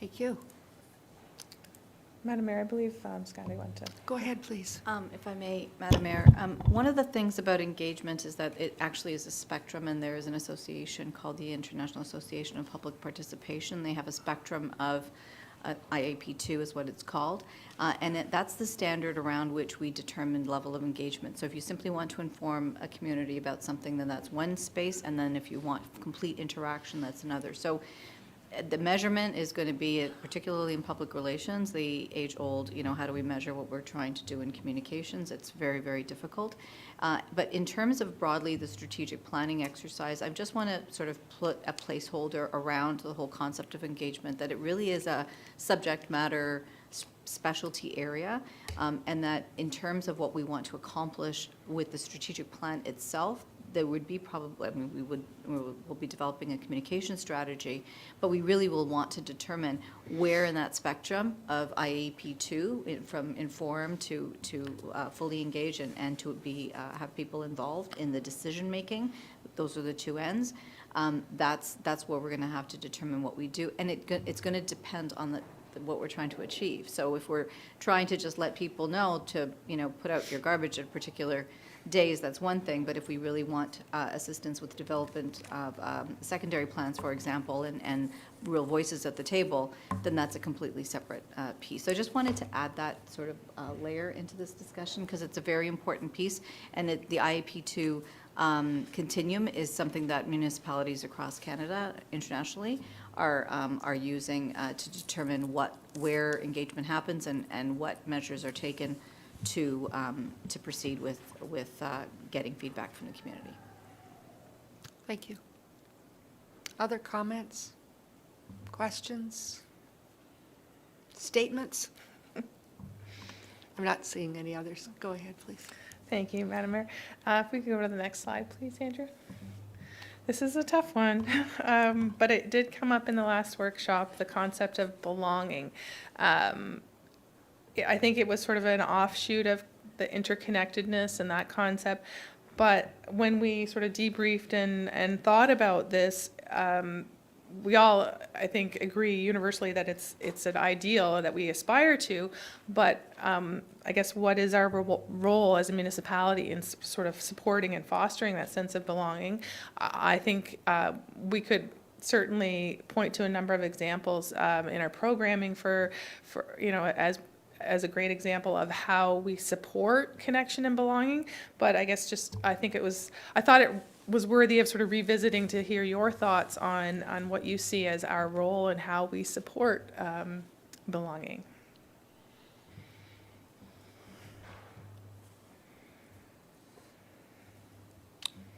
Thank you. Madam Mayor, I believe Scotty wanted to. Go ahead, please. If I may, Madam Mayor, one of the things about engagement is that it actually is a spectrum, and there is an association called the International Association of Public Participation. They have a spectrum of IAP2 is what it's called, and that's the standard around which we determine level of engagement. So if you simply want to inform a community about something, then that's one space, and then if you want complete interaction, that's another. So the measurement is going to be, particularly in public relations, the age-old, how do we measure what we're trying to do in communications? It's very, very difficult. But in terms of broadly the strategic planning exercise, I just want to sort of put a placeholder around the whole concept of engagement, that it really is a subject matter specialty area, and that in terms of what we want to accomplish with the strategic plan itself, there would be probably, we'll be developing a communication strategy, but we really will want to determine where in that spectrum of IAP2, from inform to fully engage and to be have people involved in the decision making. Those are the two ends. That's where we're going to have to determine what we do, and it's going to depend on what we're trying to achieve. So if we're trying to just let people know to put out your garbage at particular days, that's one thing, but if we really want assistance with development of secondary plans, for example, and real voices at the table, then that's a completely separate piece. So I just wanted to add that sort of layer into this discussion, because it's a very important piece, and the IAP2 continuum is something that municipalities across Canada, internationally, are using to determine where engagement happens and what measures are taken to proceed with getting feedback from the community. Thank you. Other comments, questions, statements? I'm not seeing any others. Go ahead, please. Thank you, Madam Mayor. If we could go to the next slide, please, Andrew. This is a tough one, but it did come up in the last workshop, the concept of belonging. I think it was sort of an offshoot of the interconnectedness and that concept. But when we sort of debriefed and thought about this, we all, I think, agree universally that it's an ideal that we aspire to. But I guess what is our role as a municipality in sort of supporting and fostering that sense of belonging? I think we could certainly point to a number of examples in our programming for as a great example of how we support connection and belonging. But I guess I thought it was worthy of sort of revisiting to hear your thoughts on what you see as our role and how we support belonging.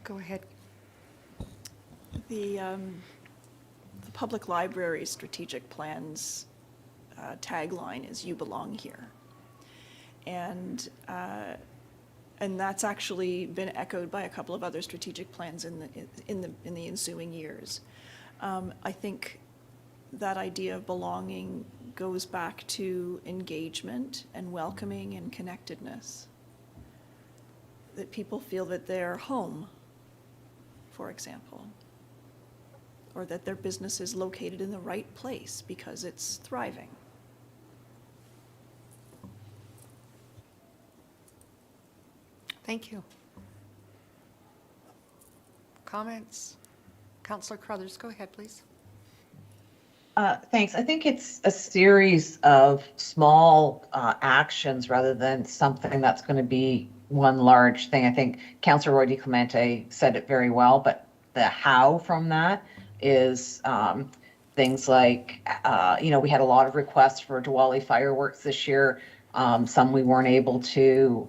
Go ahead. The public library strategic plans tagline is "You belong here," and that's actually been echoed by a couple of other strategic plans in the ensuing years. I think that idea of belonging goes back to engagement and welcoming and connectedness. That people feel that they're home, for example, or that their business is located in the right place because it's thriving. Thank you. Comments? Councillor Crothers, go ahead, please. Thanks. I think it's a series of small actions rather than something that's going to be one large thing. I think Councillor Roy DiClemente said it very well, but the how from that is things like, we had a lot of requests for Diwali fireworks this year. Some we weren't able to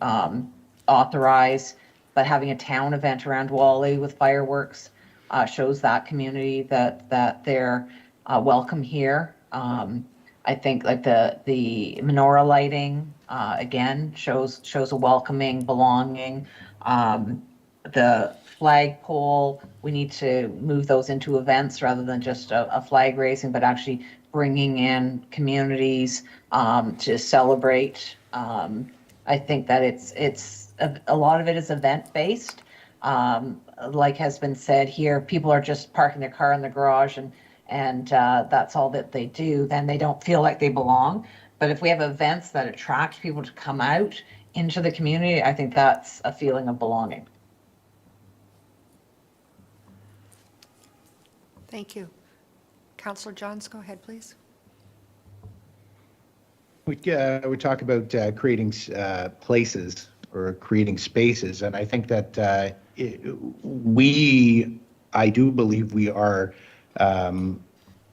authorize, but having a town event around Diwali with fireworks shows that community that they're welcome here. I think like the menorah lighting, again, shows a welcoming, belonging. The flagpole, we need to move those into events rather than just a flag raising, but actually bringing in communities to celebrate. I think that it's a lot of it is event-based. Like has been said here, people are just parking their car in the garage and that's all that they do, then they don't feel like they belong. But if we have events that attract people to come out into the community, I think that's a feeling of belonging. Thank you. Councillor Johns, go ahead, please. We talk about creating places or creating spaces, and I think that I do believe we are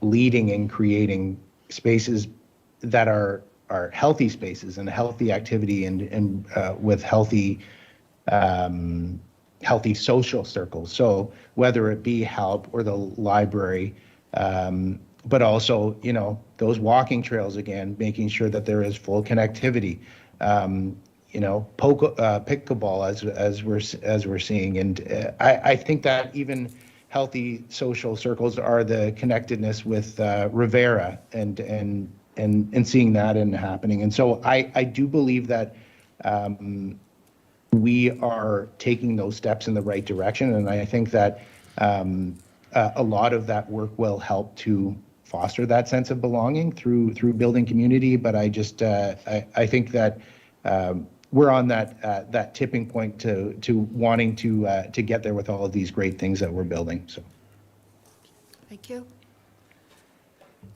leading in creating spaces that are healthy spaces and healthy activity and with healthy social circles. So whether it be HELP or the library, but also, those walking trails, again, making sure that there is full connectivity, pickleball as we're seeing. And I think that even healthy social circles are the connectedness with Rivera and seeing that and happening. And so I do believe that we are taking those steps in the right direction. And I think that a lot of that work will help to foster that sense of belonging through building community. But I just I think that we're on that tipping point to wanting to get there with all of these great things that we're building. So, Thank you.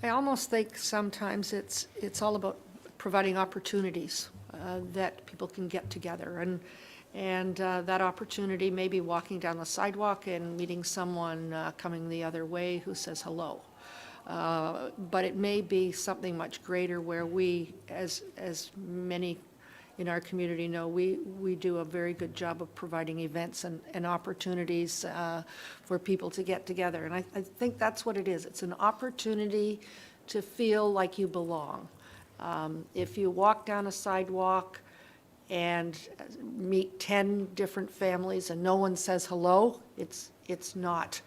I almost think sometimes it's all about providing opportunities that people can get together, and that opportunity may be walking down the sidewalk and meeting someone coming the other way who says hello. But it may be something much greater where we, as many in our community know, we do a very good job of providing events and opportunities for people to get together. And I think that's what it is. It's an opportunity to feel like you belong. If you walk down a sidewalk and meet 10 different families and no one says hello, it's not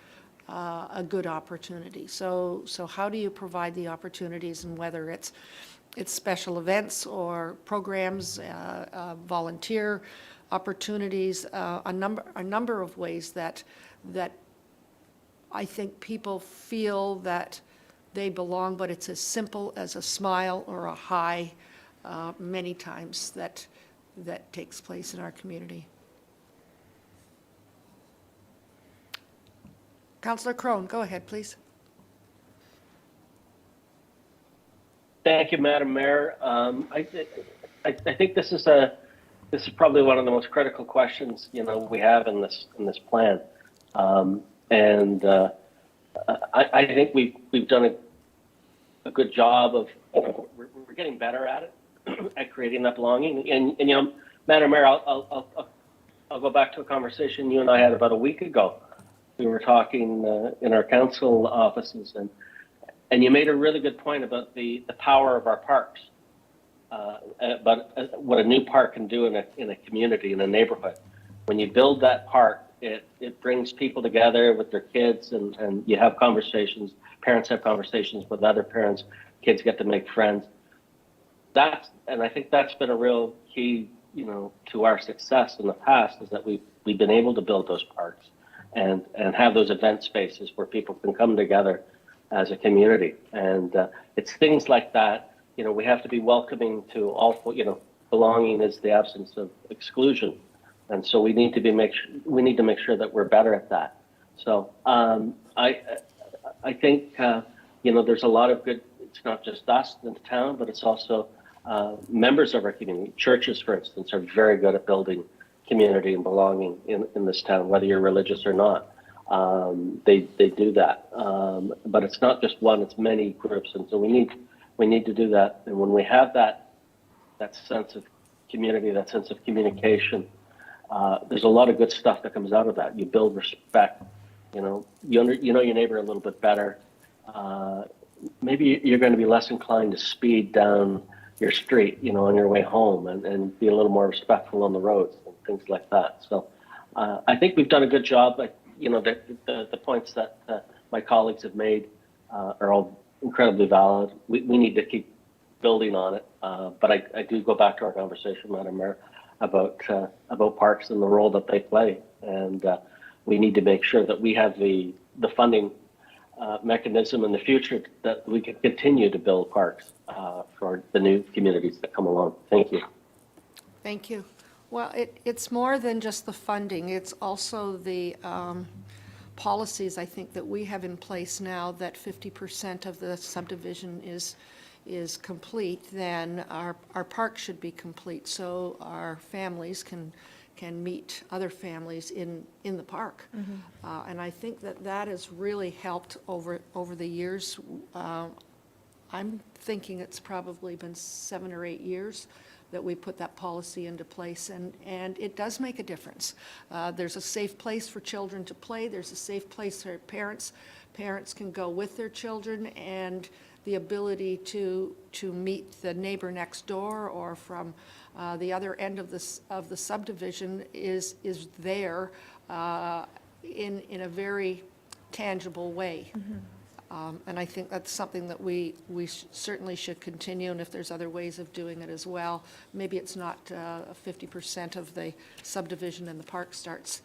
a good opportunity. So how do you provide the opportunities, and whether it's special events or programs, volunteer opportunities, a number of ways that I think people feel that they belong, but it's as simple as a smile or a hi many times that takes place in our community. Councillor Crone, go ahead, please. Thank you, Madam Mayor. I think this is probably one of the most critical questions we have in this plan, and I think we've done a good job of we're getting better at it at creating that belonging. And Madam Mayor, I'll go back to a conversation you and I had about a week ago. We were talking in our council offices, and you made a really good point about the power of our parks, but what a new park can do in a community, in a neighborhood. When you build that park, it brings people together with their kids, and you have conversations. Parents have conversations with other parents. Kids get to make friends. And I think that's been a real key, to our success in the past, is that we've been able to build those parks and have those event spaces where people can come together as a community. And it's things like that, we have to be welcoming to all, belonging is the absence of exclusion. And so we need to make sure that we're better at that. So I think, there's a lot of good, it's not just us in the town, but it's also members of our community. Churches, for instance, are very good at building community and belonging in this town, whether you're religious or not. They do that. But it's not just one, it's many groups. And so we need to do that. And when we have that sense of community, that sense of communication, there's a lot of good stuff that comes out of that. You build respect, you know your neighbor a little bit better. Maybe you're going to be less inclined to speed down your street, on your way home, and be a little more respectful on the roads and things like that. So I think we've done a good job. The points that my colleagues have made are all incredibly valid. We need to keep building on it. But I do go back to our conversation, Madam Mayor, about parks and the role that they play. And we need to make sure that we have the funding mechanism in the future that we can continue to build parks for the new communities that come along. Thank you. Thank you. Well, it's more than just the funding. It's also the policies, I think, that we have in place now that 50% of the subdivision is complete, then our park should be complete, so our families can meet other families in the park. And I think that has really helped over the years. I'm thinking it's probably been 7 or 8 years that we put that policy into place, and it does make a difference. There's a safe place for children to play. There's a safe place for parents. Parents can go with their children, and the ability to meet the neighbor next door or from the other end of the subdivision is there in a very tangible way. And I think that's something that we certainly should continue, and if there's other ways of doing it as well. Maybe it's not 50% of the subdivision and the park starts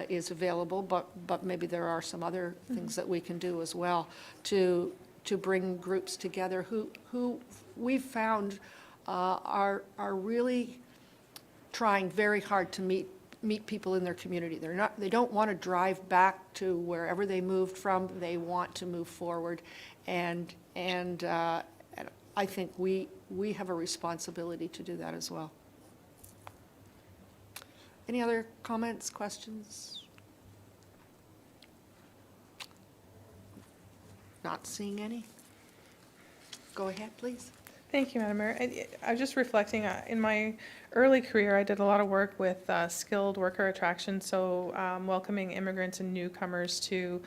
is available, but maybe there are some other things that we can do as well to bring groups together who we've found are really trying very hard to meet people in their community. They don't want to drive back to wherever they moved from. They want to move forward, and I think we have a responsibility to do that as well. Any other comments, questions? Not seeing any. Go ahead, please. Thank you, Madam Mayor. I was just reflecting, in my early career, I did a lot of work with skilled worker attraction, so welcoming immigrants and newcomers to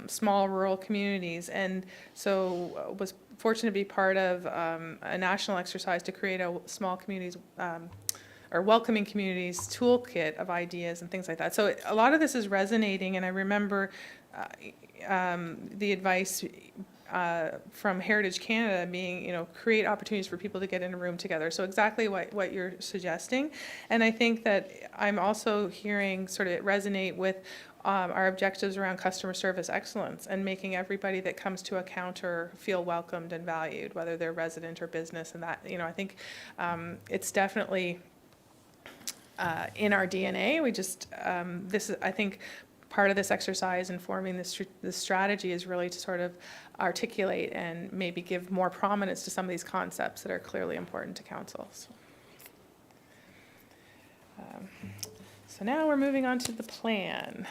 small rural communities. And so was fortunate to be part of a national exercise to create a small communities or welcoming communities toolkit of ideas and things like that. So a lot of this is resonating, and I remember the advice from Heritage Canada being, create opportunities for people to get in a room together. So exactly what you're suggesting. And I think that I'm also hearing sort of resonate with our objectives around customer service excellence and making everybody that comes to a counter feel welcomed and valued, whether they're resident or business. And that, I think it's definitely in our DNA. We just, this is, I think, part of this exercise in forming this strategy is really to sort of articulate and maybe give more prominence to some of these concepts that are clearly important to council. So now we're moving on to the plan,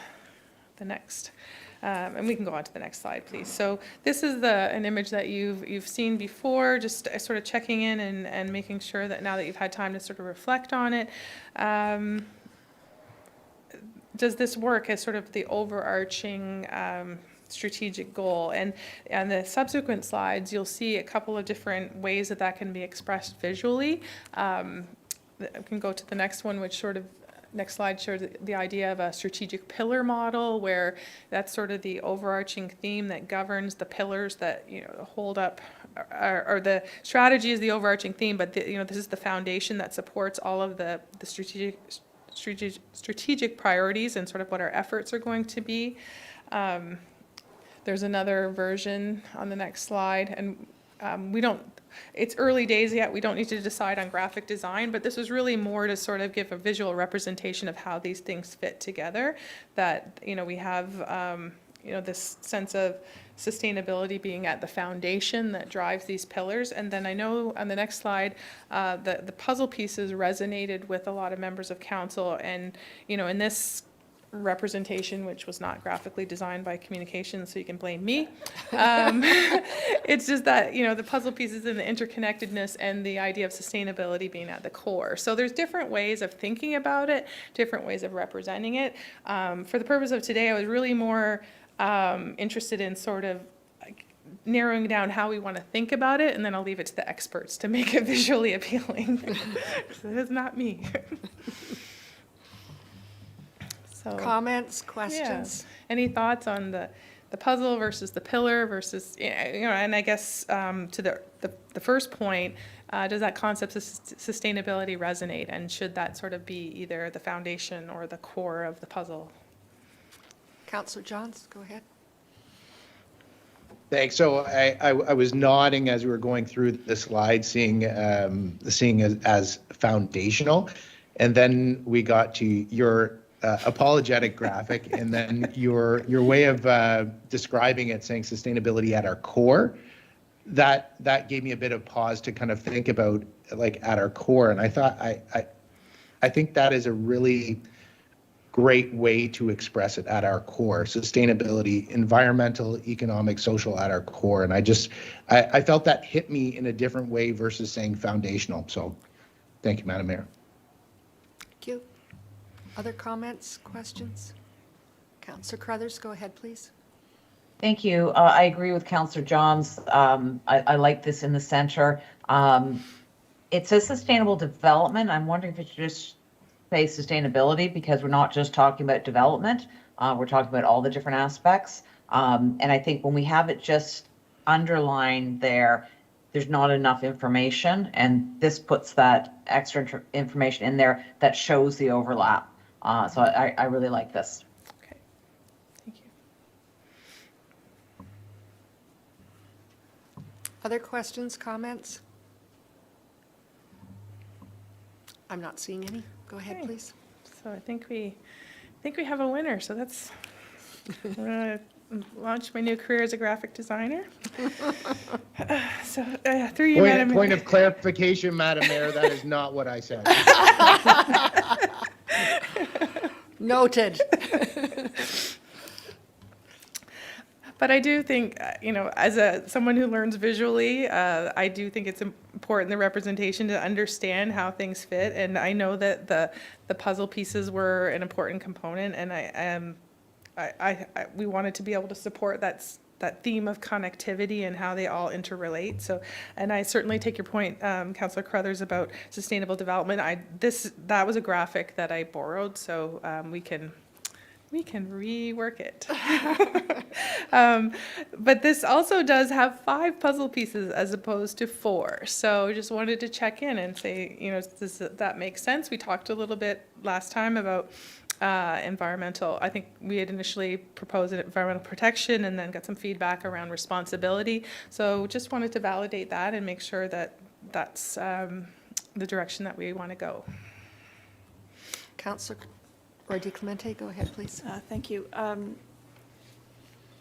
the next. And we can go on to the next slide, please. So this is an image that you've seen before, just sort of checking in and making sure that now that you've had time to sort of reflect on it, does this work as sort of the overarching strategic goal? And on the subsequent slides, you'll see a couple of different ways that can be expressed visually. I can go to the next one, which sort of, next slide shows the idea of a strategic pillar model, where that's sort of the overarching theme that governs the pillars that hold up, or the strategy is the overarching theme, but this is the foundation that supports all of the strategic priorities and sort of what our efforts are going to be. There's another version on the next slide, and it's early days yet, we don't need to decide on graphic design, but this is really more to sort of give a visual representation of how these things fit together, that we have this sense of sustainability being at the foundation that drives these pillars. And then I know on the next slide, the puzzle pieces resonated with a lot of members of council. And, in this representation, which was not graphically designed by communications, so you can blame me. It's just that, the puzzle pieces and the interconnectedness and the idea of sustainability being at the core. So there's different ways of thinking about it, different ways of representing it. For the purpose of today, I was really more interested in sort of narrowing down how we want to think about it, and then I'll leave it to the experts to make it visually appealing. So it is not me. So, Comments, questions? yeah. Any thoughts on the puzzle versus the pillar versus, and I guess to the first point, does that concept of sustainability resonate, and should that sort of be either the foundation or the core of the puzzle? Councillor Johns, go ahead. Thanks. So I was nodding as we were going through the slide, seeing as foundational, and then we got to your apologetic graphic, and then your way of describing it, saying sustainability at our core. That gave me a bit of pause to kind of think about, like, at our core, and I thought I think that is a really great way to express it, at our core. Sustainability, environmental, economic, social, at our core. And I felt that hit me in a different way versus saying foundational. So thank you, Madam Mayor. Thank you. Other comments, questions? Councillor Crothers, go ahead, please. Thank you. I agree with Councillor Johns. I like this in the center. It says sustainable development. I'm wondering if it should just say sustainability, because we're not just talking about development. We're talking about all the different aspects. And I think when we have it just underlined there, there's not enough information. And this puts that extra information in there that shows the overlap. So I really like this. Okay, thank you. Other questions, comments? I'm not seeing any. Go ahead, Okay. please. So I think we have a winner. So that's, I'm gonna launch my new career as a graphic designer. So through you, Madam Mayor. Point of clarification, Madam Mayor, that is not what I said. Noted. But I do think, as someone who learns visually, I do think it's important, the representation, to understand how things fit. And I know that the puzzle pieces were an important component, and we wanted to be able to support that theme of connectivity and how they all interrelate. So, and I certainly take your point, Councillor Crothers, about sustainable development. That was a graphic that I borrowed, so we can rework it. But this also does have 5 puzzle pieces as opposed to 4. So just wanted to check in and say, does that make sense? We talked a little bit last time about environmental. I think we had initially proposed environmental protection and then got some feedback around responsibility. So just wanted to validate that and make sure that that's the direction that we want to go. Councillor Roy Clemente, go ahead, please. Thank you.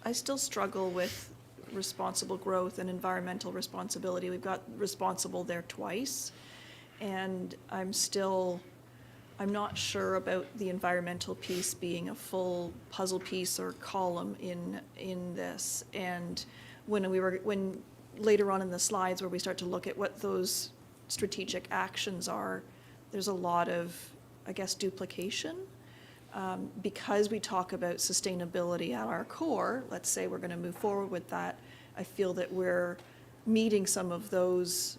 I still struggle with responsible growth and environmental responsibility. We've got responsible there twice, and I'm not sure about the environmental piece being a full puzzle piece or column in this. And when later on in the slides where we start to look at what those strategic actions are, there's a lot of, I guess, duplication. Because we talk about sustainability at our core, let's say we're going to move forward with that, I feel that we're meeting some of those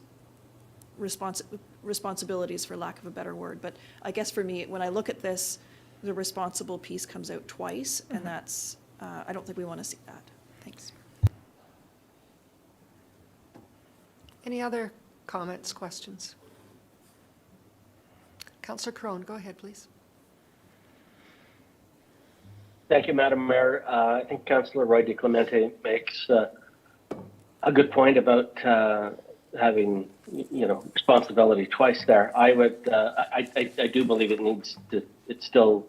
responsibilities, for lack of a better word. But I guess for me, when I look at this, the responsible piece comes out twice, and that's, I don't think we want to see that. Thanks. Any other comments, questions? Councillor Crone, go ahead, please. Thank you, Madam Mayor. I think Councillor Roy Clemente makes a good point about having, responsibility twice there. I do believe it still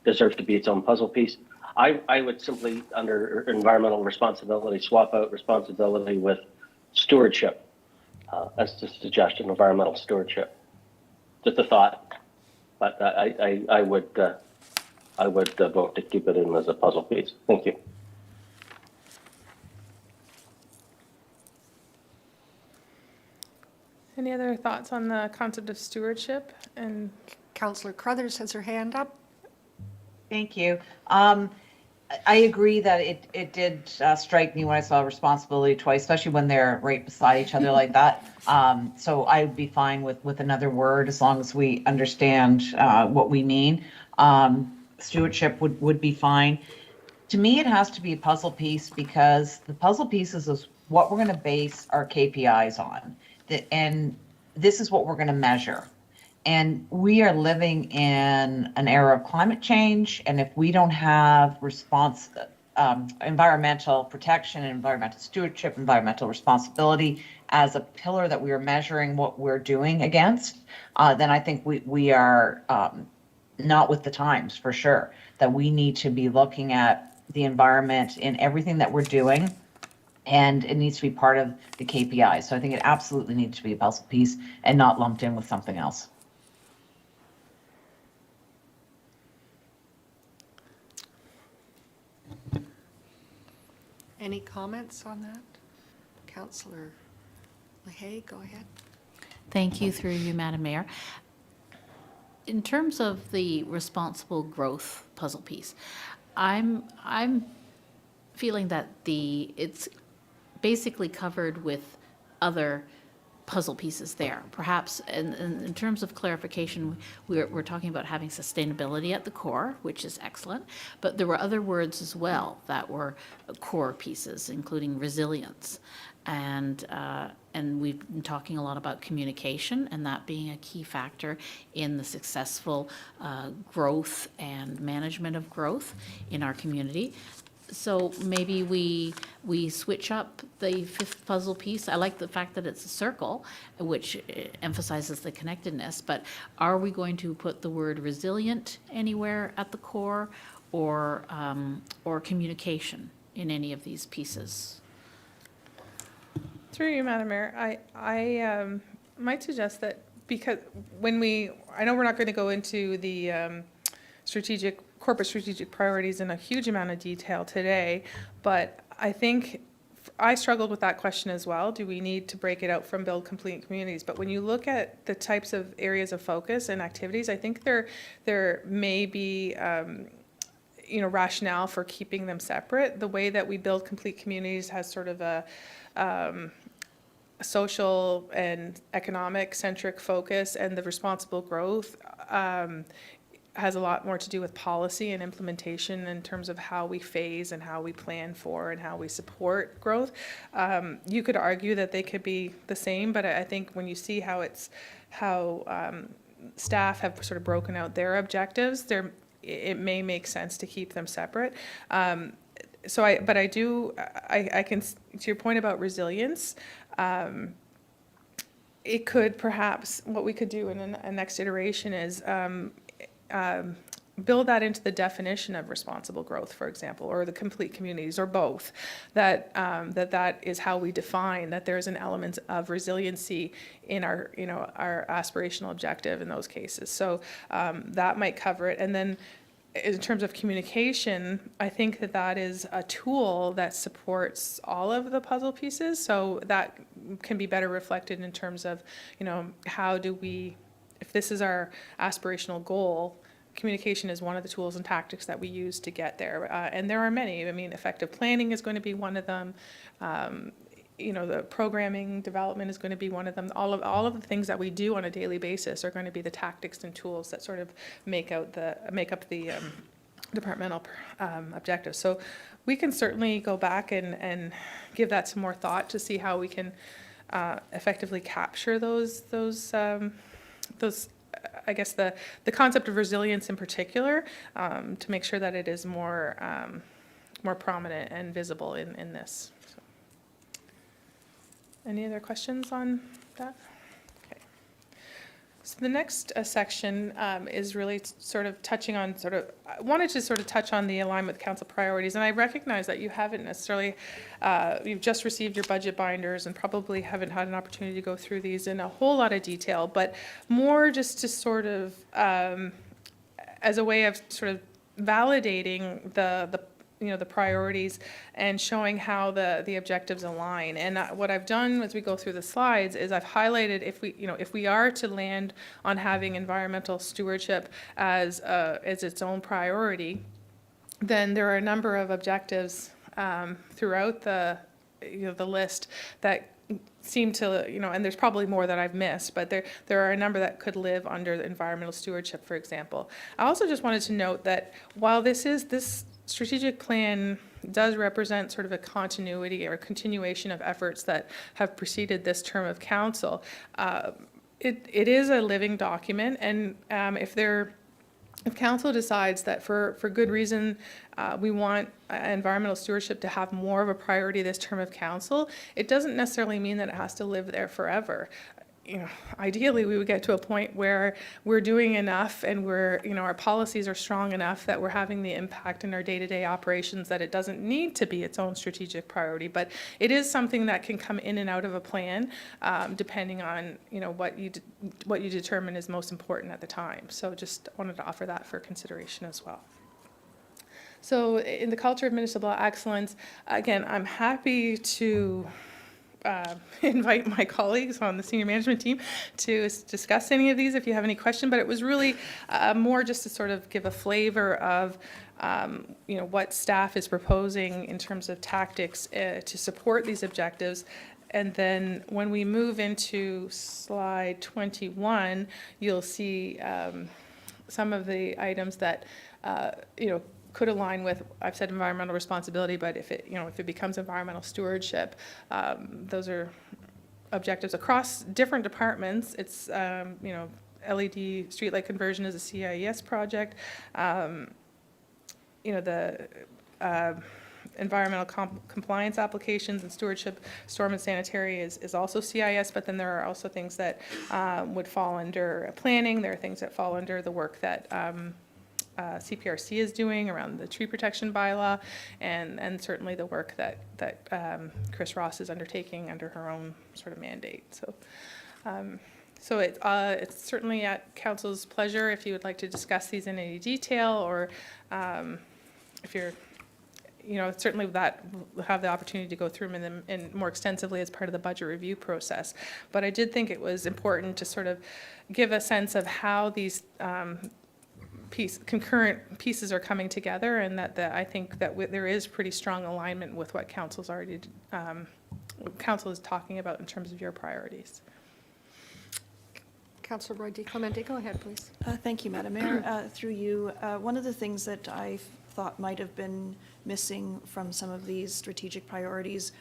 deserves to be its own puzzle piece. I would simply, under environmental responsibility, swap out responsibility with stewardship, as a suggestion, environmental stewardship. Just a thought, but I would vote to keep it in as a puzzle piece. Thank you. Any other thoughts on the concept of stewardship? And Councillor Crothers has her hand up. Thank you. I agree that it did strike me when I saw responsibility twice, especially when they're right beside each other like that. So I would be fine with another word as long as we understand what we mean. Stewardship would be fine. To me, it has to be a puzzle piece because the puzzle pieces is what we're going to base our KPIs on. And this is what we're going to measure. And we are living in an era of climate change. And if we don't have environmental protection, environmental stewardship, environmental responsibility as a pillar that we are measuring what we're doing against, then I think we are not with the times for sure, that we need to be looking at the environment in everything that we're doing. And it needs to be part of the KPI. So I think it absolutely needs to be a puzzle piece and not lumped in with something else. Any comments on that? Councillor LaHaye, go ahead. Thank you, through you, Madam Mayor. In terms of the responsible growth puzzle piece, I'm feeling that it's basically covered with other puzzle pieces there. Perhaps in terms of clarification, we're talking about having sustainability at the core, which is excellent, but there were other words as well that were core pieces, including resilience. And we've been talking a lot about communication and that being a key factor in the successful growth and management of growth in our community. So maybe we switch up the fifth puzzle piece. I like the fact that it's a circle, which emphasizes the connectedness, but are we going to put the word resilient anywhere at the core, or communication in any of these pieces? through you, Madam Mayor, I might suggest that, because I know we're not going to go into the corporate strategic priorities in a huge amount of detail today, but I think I struggled with that question as well. Do we need to break it out from build complete communities? But when you look at the types of areas of focus and activities, I think there may be rationale for keeping them separate. The way that we build complete communities has sort of a social and economic centric focus, and the responsible growth has a lot more to do with policy and implementation in terms of how we phase and how we plan for and how we support growth. You could argue that they could be the same, but I think when you see how staff have sort of broken out their objectives, it may make sense to keep them separate. So I can, to your point about resilience, it could perhaps, what we could do in a next iteration is build that into the definition of responsible growth, for example, or the complete communities, or both, that is how we define that there's an element of resiliency in our aspirational objective in those cases. So that might cover it. And then in terms of communication, I think that is a tool that supports all of the puzzle pieces. So that can be better reflected in terms of, how do we, if this is our aspirational goal, communication is one of the tools and tactics that we use to get there. And there are many. I mean, effective planning is going to be one of them. The programming development is going to be one of them. All of the things that we do on a daily basis are going to be the tactics and tools that sort of make up the departmental objectives. So we can certainly go back and give that some more thought to see how we can effectively capture those I guess the concept of resilience in particular, to make sure that it is more prominent and visible in this. So. Any other questions on that? Okay. So the next section is really sort of touching on I wanted to sort of touch on the alignment with council priorities. And I recognize that you haven't necessarily, you've just received your budget binders and probably haven't had an opportunity to go through these in a whole lot of detail, but more just to sort of, as a way of sort of validating the priorities and showing how the objectives align. And what I've done as we go through the slides is I've highlighted if we are to land on having environmental stewardship as its own priority, then there are a number of objectives throughout the list that seem to, and there's probably more that I've missed, but there are a number that could live under environmental stewardship, for example. I also just wanted to note that while this strategic plan does represent sort of a continuity or a continuation of efforts that have preceded this term of council, it is a living document, and if council decides that for good reason we want environmental stewardship to have more of a priority this term of council, it doesn't necessarily mean that it has to live there forever. Ideally, we would get to a point where we're doing enough and our policies are strong enough that we're having the impact in our day-to-day operations that it doesn't need to be its own strategic priority. But it is something that can come in and out of a plan, depending on what you determine is most important at the time. So just wanted to offer that for consideration as well. So in the culture of municipal excellence, again, I'm happy to invite my colleagues on the senior management team to discuss any of these if you have any question, but it was really more just to sort of give a flavor of what staff is proposing in terms of tactics to support these objectives. And then when we move into slide 21, you'll see some of the items that could align with, I've said environmental responsibility, but if it becomes environmental stewardship, those are objectives across different departments. It's, LED streetlight conversion is a CIES project. The environmental compliance applications and stewardship, storm and sanitary is also CIS, but then there are also things that would fall under planning. There are things that fall under the work that CPRC is doing around the tree protection bylaw, and certainly the work that Chris Ross is undertaking under her own sort of mandate. So it's certainly at council's pleasure if you would like to discuss these in any detail, or if you're, certainly that we'll have the opportunity to go through them in more extensively as part of the budget review process. But I did think it was important to sort of give a sense of how these concurrent pieces are coming together, and that I think that there is pretty strong alignment with what council's already council is talking about in terms of your priorities. Councillor Roy DeClemente, go ahead, please. Thank you, Madam Mayor. Through you, one of the things that I thought might have been missing from some of these strategic priorities,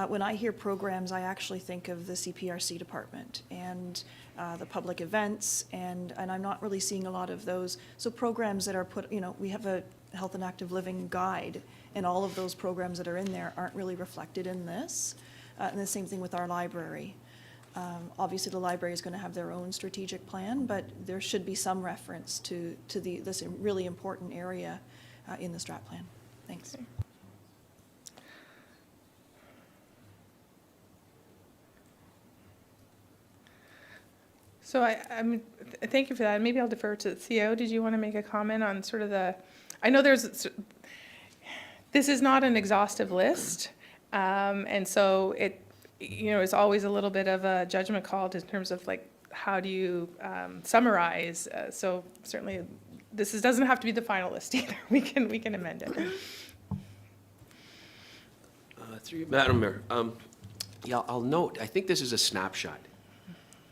when I hear programs, I actually think of the CPRC department and the public events, and I'm not really seeing a lot of those. So programs that are put, we have a health and active living guide, and all of those programs that are in there aren't really reflected in this. And the same thing with our library. Obviously, the library is going to have their own strategic plan, but there should be some reference to this really important area in the strat plan. Thanks. Okay. So thank you for that. Maybe I'll defer to Theo. Did you want to make a comment on sort of I know this is not an exhaustive list, and so it's always a little bit of a judgment call in terms of how do you summarize. So certainly this doesn't have to be the final list either. We can amend it. Through you, Madam Mayor. Yeah, I'll note, I think this is a snapshot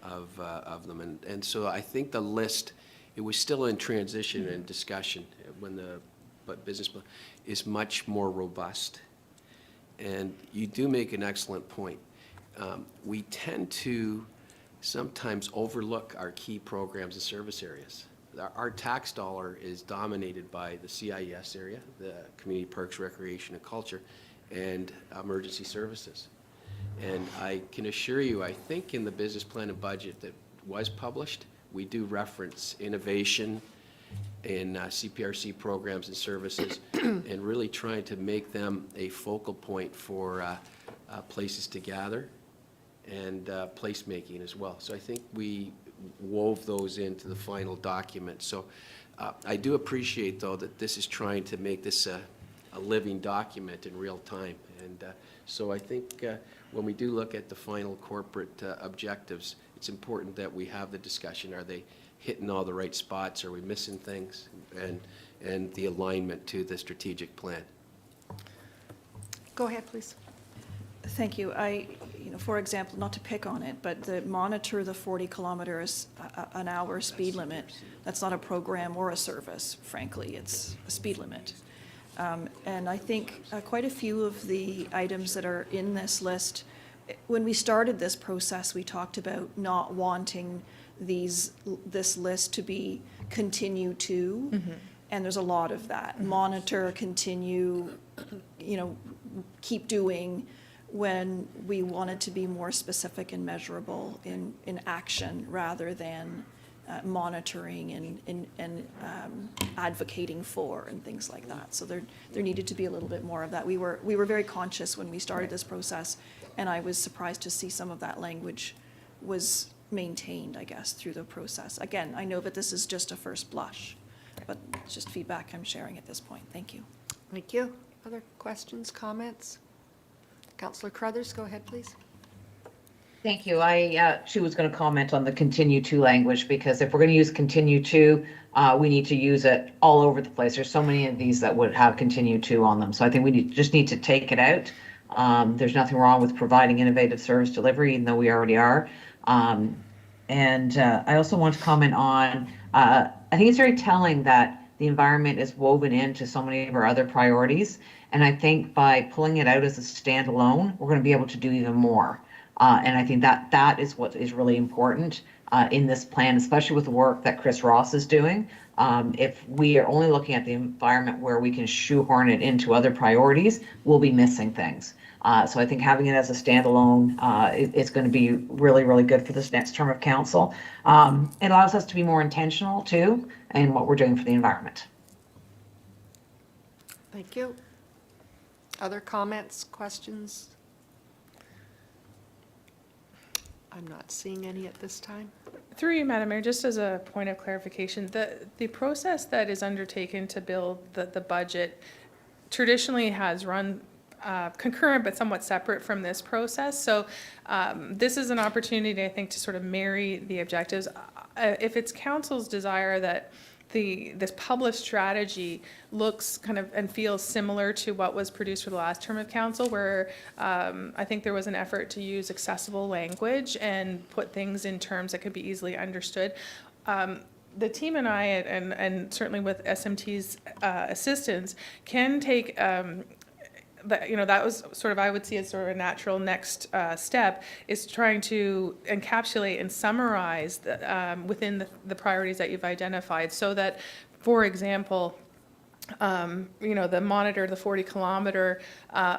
of them, and so I think the list, it was still in transition and discussion when the business plan is much more robust. And you do make an excellent point. We tend to sometimes overlook our key programs and service areas. Our tax dollar is dominated by the CIES area, the Community Parks, Recreation and Culture, and emergency services. And I can assure you, I think in the business plan and budget that was published, we do reference innovation in CPRC programs and services, and really trying to make them a focal point for places to gather and placemaking as well. So I think we wove those into the final document. So I do appreciate, though, that this is trying to make this a living document in real time. And so I think when we do look at the final corporate objectives, it's important that we have the discussion. Are they hitting all the right spots? Are we missing things? And the alignment to the strategic plan. Go ahead, please. Thank you. For example, not to pick on it, but the monitor the 40 kilometers an hour speed limit, that's not a program or a service, frankly, it's a speed limit. And I think quite a few of the items that are in this list, when we started this process, we talked about not wanting this list to be continue to, and there's a lot of that. Monitor, continue, keep doing, when we wanted to be more specific and measurable in action rather than monitoring and advocating for and things like that. So there needed to be a little bit more of that. We were very conscious when we started this process, and I was surprised to see some of that language was maintained, I guess, through the process. Again, I know that this is just a first blush, but it's just feedback I'm sharing at this point. Thank you. Thank you. Other questions, comments? Councillor Crothers, go ahead, please. Thank you. She was going to comment on the continue to language, because if we're going to use continue to, we need to use it all over the place. There's so many of these that would have continue to on them. So I think we just need to take it out. There's nothing wrong with providing innovative service delivery, even though we already are. And I also want to comment on, I think it's very telling that the environment is woven into so many of our other priorities. And I think by pulling it out as a standalone, we're going to be able to do even more. And I think that is what is really important in this plan, especially with the work that Chris Ross is doing. If we are only looking at the environment where we can shoehorn it into other priorities, we'll be missing things. So I think having it as a standalone is going to be really, really good for this next term of council. It allows us to be more intentional, too, in what we're doing for the environment. Thank you. Other comments, questions? I'm not seeing any at this time. Through you, Madam Mayor, just as a point of clarification, the process that is undertaken to build the budget traditionally has run concurrent but somewhat separate from this process. So this is an opportunity, I think, to sort of marry the objectives. If it's council's desire that this published strategy looks kind of and feels similar to what was produced for the last term of council, where I think there was an effort to use accessible language and put things in terms that could be easily understood. The team and I, and certainly with SMT's assistance, can take that was sort of, I would see as sort of a natural next step, is trying to encapsulate and summarize within the priorities that you've identified, so that, for example, the monitor, the 40-kilometer,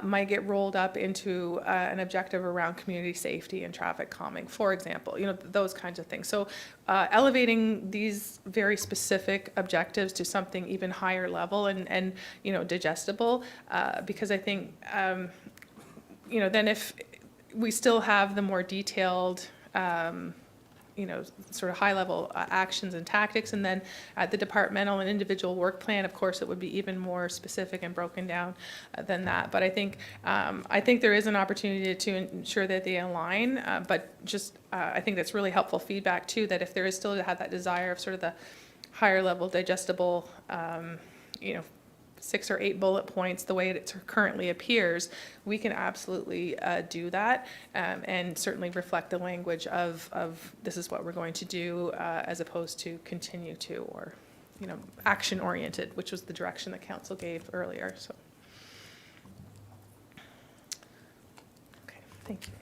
might get rolled up into an objective around community safety and traffic calming, for example, those kinds of things. So elevating these very specific objectives to something even higher level and digestible, because I think, then if we still have the more detailed sort of high-level actions and tactics, and then at the departmental and individual work plan, of course, it would be even more specific and broken down than that. But I think there is an opportunity to ensure that they align, but just I think that's really helpful feedback too, that if there is still to have that desire of sort of the higher-level digestible, 6 or 8 bullet points, the way it currently appears, we can absolutely do that, and certainly reflect the language of this is what we're going to do, as opposed to continue to, or action oriented, which was the direction that council gave earlier. So, okay, thank you.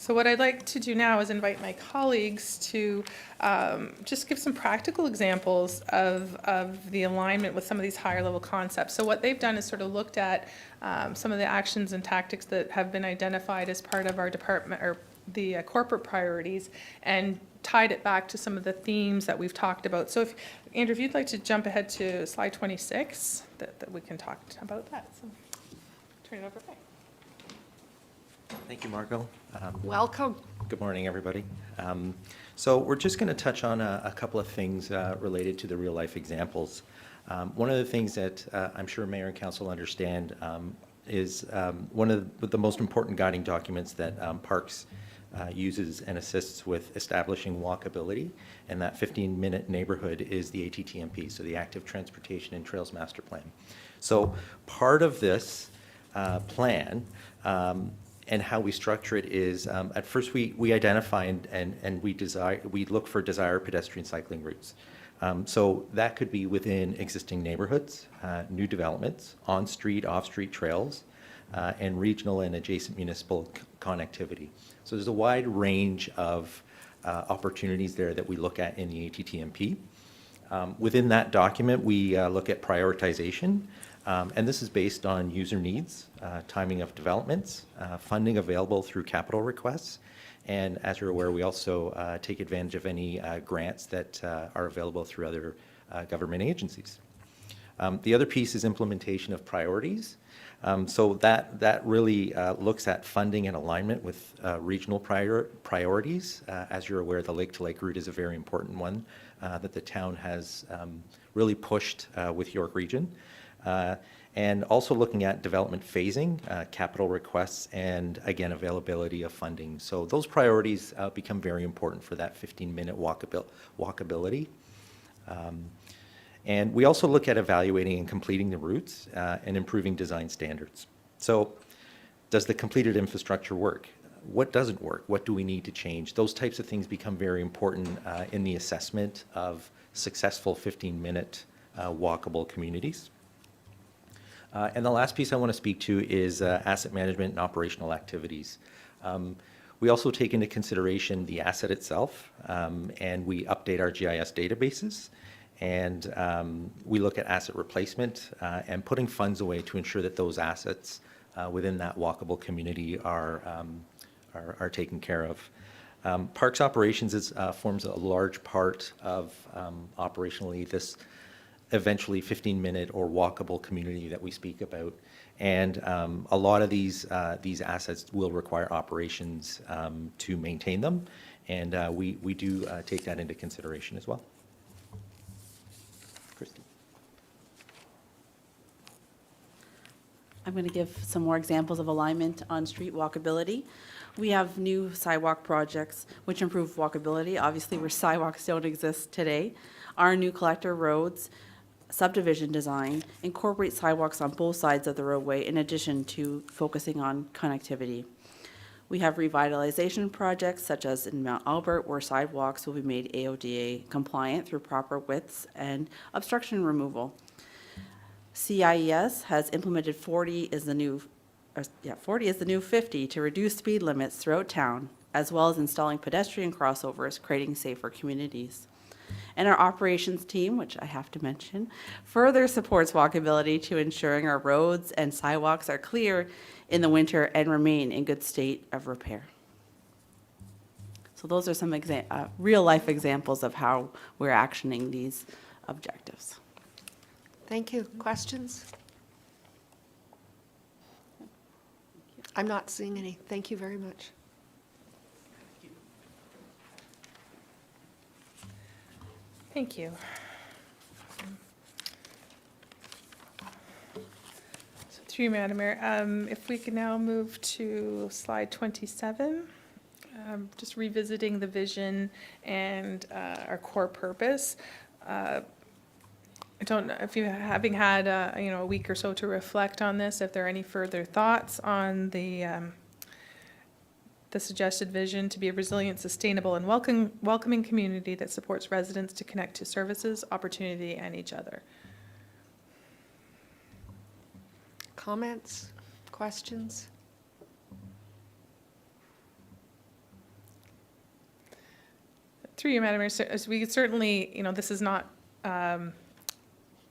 So what I'd like to do now is invite my colleagues to just give some practical examples of the alignment with some of these higher level concepts. So what they've done is sort of looked at some of the actions and tactics that have been identified as part of our department or the corporate priorities and tied it back to some of the themes that we've talked about. So if, Andrew, if you'd like to jump ahead to slide 26, that we can talk about that. So turn it over. Thank you, Margot. Welcome. Good morning, everybody. So we're just going to touch on a couple of things related to the real-life examples. One of the things that I'm sure Mayor and Council understand is one of the most important guiding documents that Parks uses and assists with establishing walkability, and that 15-minute neighborhood is the ATTMP, so the Active Transportation and Trails Master Plan. So part of this plan and how we structure it is, at first we identify and we look for desired pedestrian cycling routes. So that could be within existing neighborhoods, new developments, on-street, off-street trails, and regional and adjacent municipal connectivity. So there's a wide range of opportunities there that we look at in the ATTMP. Within that document, we look at prioritization, and this is based on user needs, timing of developments, funding available through capital requests, and as you're aware, we also take advantage of any grants that are available through other government agencies. The other piece is implementation of priorities. So that really looks at funding and alignment with regional priorities. As you're aware, the lake-to-lake route is a very important one that the town has really pushed with York Region. And also looking at development phasing, capital requests, and again, availability of funding. So those priorities become very important for that 15-minute walkability. And we also look at evaluating and completing the routes and improving design standards. So does the completed infrastructure work? What doesn't work? What do we need to change? Those types of things become very important in the assessment of successful 15-minute walkable communities. And the last piece I want to speak to is asset management and operational activities. We also take into consideration the asset itself, and we update our GIS databases, and we look at asset replacement and putting funds away to ensure that those assets within that walkable community are taken care of. Parks operations forms a large part of operationally this eventually 15-minute or walkable community that we speak about. And a lot of these assets will require operations to maintain them, and we do take that into consideration as well. Christy. I'm going to give some more examples of alignment on street walkability. We have new sidewalk projects which improve walkability, obviously where sidewalks don't exist today. Our new collector roads subdivision design incorporate sidewalks on both sides of the roadway in addition to focusing on connectivity. We have revitalization projects such as in Mount Albert where sidewalks will be made AODA compliant through proper widths and obstruction removal. CIES has implemented 40 is the new 50 to reduce speed limits throughout town, as well as installing pedestrian crossovers, creating safer communities. And our operations team, which I have to mention, further supports walkability to ensuring our roads and sidewalks are clear in the winter and remain in good state of repair. So those are some real-life examples of how we're actioning these objectives. Thank you. Questions? I'm not seeing any. Thank you very much. Thank you. So through you, Madam Mayor, if we could now move to slide 27, just revisiting the vision and our core purpose. I don't know if you, having had a week or so to reflect on this, if there are any further thoughts on the suggested vision to be a resilient, sustainable, and welcoming community that supports residents to connect to services, opportunity, and each other. Comments? Questions? Through you, Madam Mayor, as we certainly, this is not,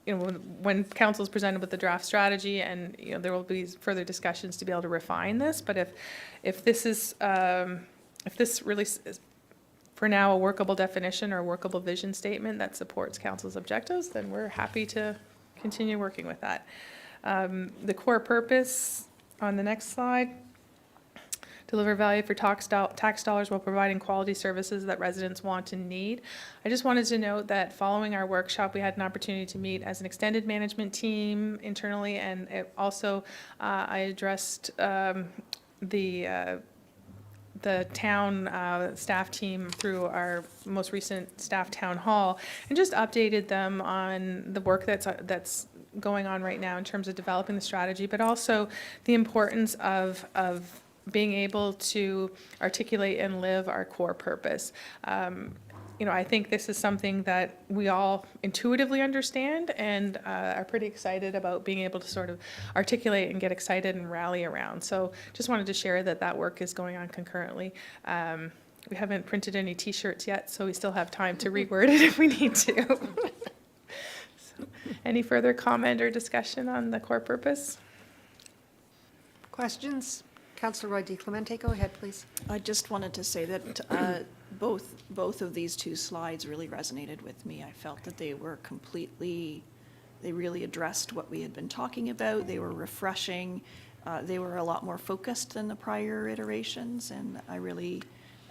when council is presented with the draft strategy, and there will be further discussions to be able to refine this. But if this is if this really is, for now, a workable definition or a workable vision statement that supports council's objectives, then we're happy to continue working with that. The core purpose on the next slide, deliver value for tax dollars while providing quality services that residents want and need. I just wanted to note that following our workshop, we had an opportunity to meet as an extended management team internally, and also I addressed the town staff team through our most recent staff town hall, and just updated them on the work that's going on right now in terms of developing the strategy, but also the importance of being able to articulate and live our core purpose. I think this is something that we all intuitively understand and are pretty excited about being able to sort of articulate and get excited and rally around. So just wanted to share that work is going on concurrently. We haven't printed any T-shirts yet, so we still have time to reword it if we need to. So, any further comment or discussion on the core purpose? Questions? Councillor Roy DeClemente, go ahead, please. I just wanted to say that both of these two slides really resonated with me. I felt that they really addressed what we had been talking about. They were refreshing. They were a lot more focused than the prior iterations, and I really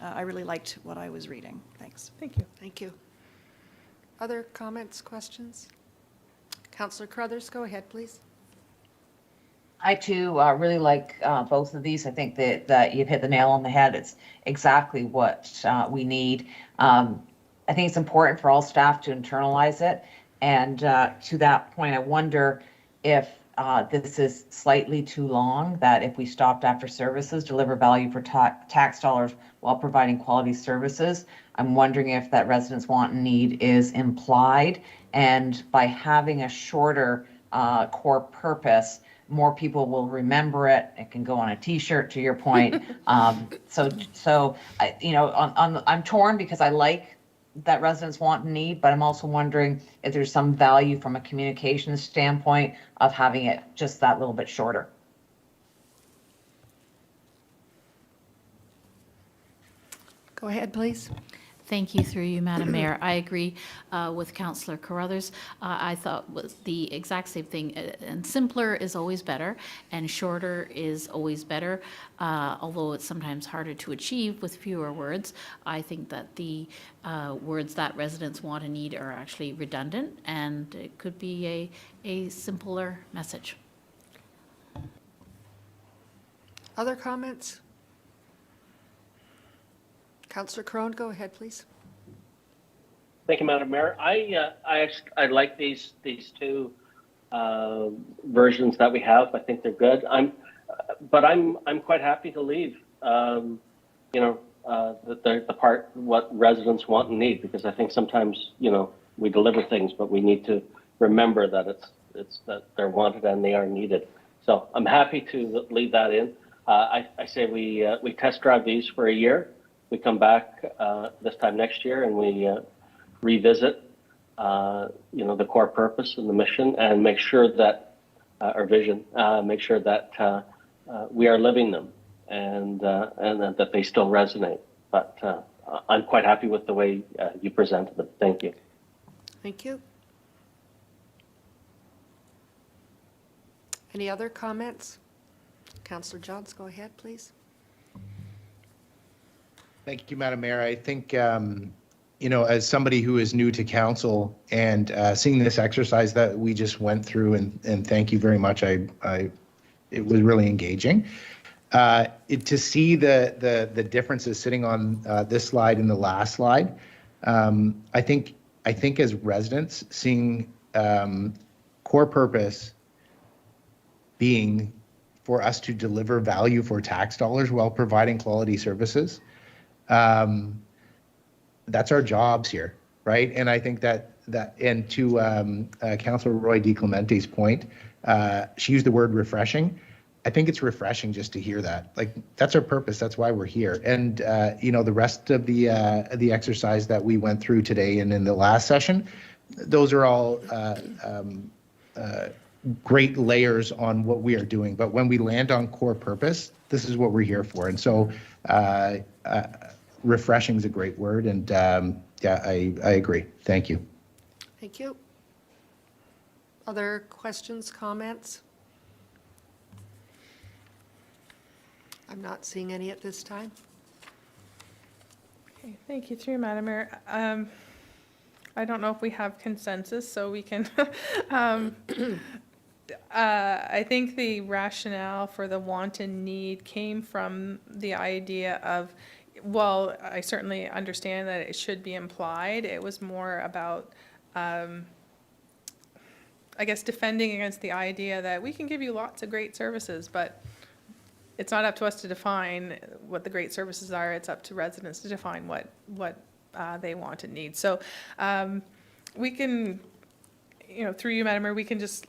liked what I was reading. Thanks. Thank you. Thank you. Other comments, questions? Councillor Carruthers, go ahead, please. I too really like both of these. I think that you've hit the nail on the head. It's exactly what we need. I think it's important for all staff to internalize it. And to that point, I wonder if this is slightly too long, that if we stopped after services, deliver value for tax dollars while providing quality services. I'm wondering if that residents want and need is implied. And by having a shorter core purpose, more people will remember it. It can go on a T-shirt, to your point. So I'm torn because I like that residents want and need, but I'm also wondering if there's some value from a communications standpoint of having it just that little bit shorter. Go ahead, please. Thank you, through you, Madam Mayor. I agree with Councillor Carruthers. I thought was the exact same thing, and simpler is always better, and shorter is always better, although it's sometimes harder to achieve with fewer words. I think that the words that residents want and need are actually redundant, and it could be a simpler message. Other comments? Councillor Crone, go ahead, please. Thank you, Madam Mayor. I like these two versions that we have. I think they're good. I'm quite happy to leave. The part what residents want and need, because I think sometimes we deliver things, but we need to remember that it's that they're wanted and they are needed. So I'm happy to leave that in. I say we test drive these for a year. We come back this time next year and we revisit, the core purpose and the mission, and make sure that our vision, make sure that we are living them and that they still resonate. But I'm quite happy with the way you presented them. Thank you. Thank you. Any other comments? Councillor Johns, go ahead, please. Thank you, Madam Mayor. I think, as somebody who is new to council and seeing this exercise that we just went through, and thank you very much. It was really engaging. To see the differences sitting on this slide and the last slide, I think as residents, seeing core purpose being for us to deliver value for tax dollars while providing quality services. That's our jobs here, right? And I think that and to Councillor Roy DeClemente's point, she used the word refreshing. I think it's refreshing just to hear that. Like, that's our purpose. That's why we're here. And the rest of the exercise that we went through today and in the last session, those are all great layers on what we are doing. But when we land on core purpose, this is what we're here for. And so refreshing is a great word, and yeah, I agree. Thank you. Thank you. Other questions, comments? I'm not seeing any at this time. Okay, thank you, through you, Madam Mayor. I don't know if we have consensus, so we can, I think the rationale for the want and need came from the idea of, well, I certainly understand that it should be implied. It was more about, I guess, defending against the idea that we can give you lots of great services, but it's not up to us to define what the great services are. It's up to residents to define what they want and need. So we can, through you, Madam Mayor, we can just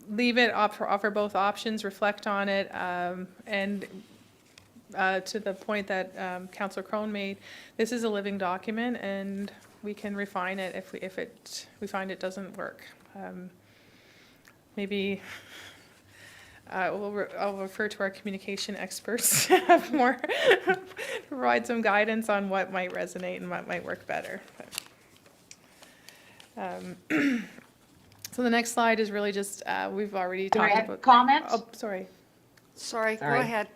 leave it, offer both options, reflect on it, and to the point that Councillor Crone made, this is a living document, and we can refine it if we find it doesn't work. Maybe I'll refer to our communication experts to have more, provide some guidance on what might resonate and what might work better. So the next slide is really just, we've already talked about. Comment? Oh, sorry. Sorry, go Sorry. ahead.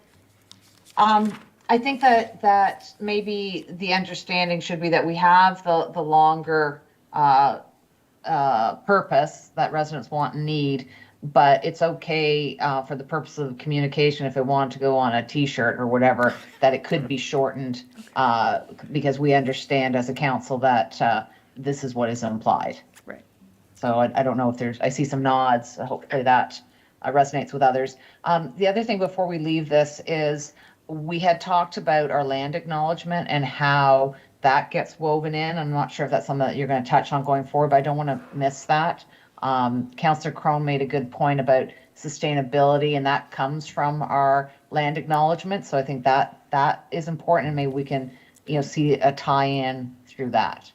I think that maybe the understanding should be that we have the longer purpose that residents want and need, but it's okay for the purpose of communication if it wanted to go on a T-shirt or whatever, that it could be shortened because we understand as a council that this is what is implied. Right. So I don't know if I see some nods. Hopefully that resonates with others. The other thing before we leave this is we had talked about our land acknowledgement and how that gets woven in. I'm not sure if that's something that you're going to touch on going forward, but I don't want to miss that. Councillor Crone made a good point about sustainability, and that comes from our land acknowledgement. So I think that is important, and maybe we can, see a tie-in through that.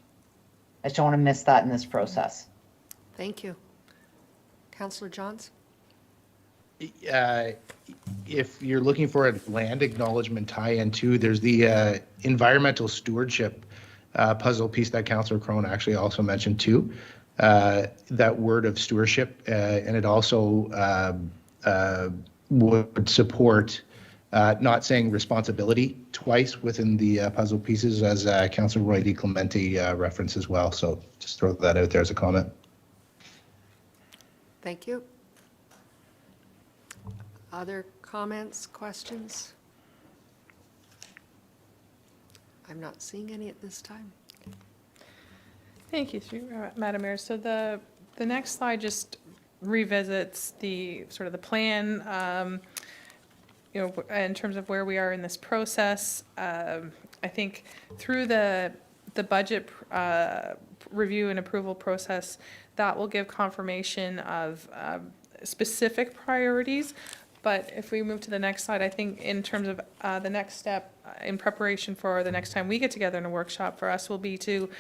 I just don't want to miss that in this process. Thank you. Councillor Johns? If you're looking for a land acknowledgement tie-in too, there's the environmental stewardship puzzle piece that Councillor Crone actually also mentioned too. That word of stewardship, and it also would support not saying responsibility twice within the puzzle pieces, as Councillor Roy DiClemente referenced as well. So just throw that out there as a comment. Thank you. Other comments, questions? I'm not seeing any at this time. Thank you, Madam Mayor. So the next slide just revisits the sort of the plan, in terms of where we are in this process. I think through the budget review and approval process, that will give confirmation of specific priorities. But if we move to the next slide, I think in terms of the next step in preparation for the next time we get together in a workshop for us will be to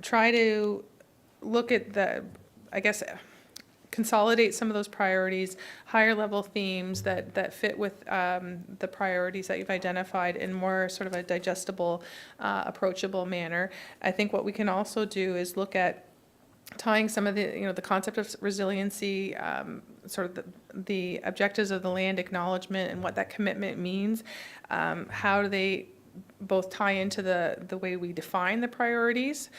try to look at consolidate some of those priorities, higher level themes that fit with the priorities that you've identified in more sort of a digestible, approachable manner. I think what we can also do is look at tying some of the, the concept of resiliency, sort of the objectives of the land acknowledgement and what that commitment means. How do they both tie into the way we define the priorities?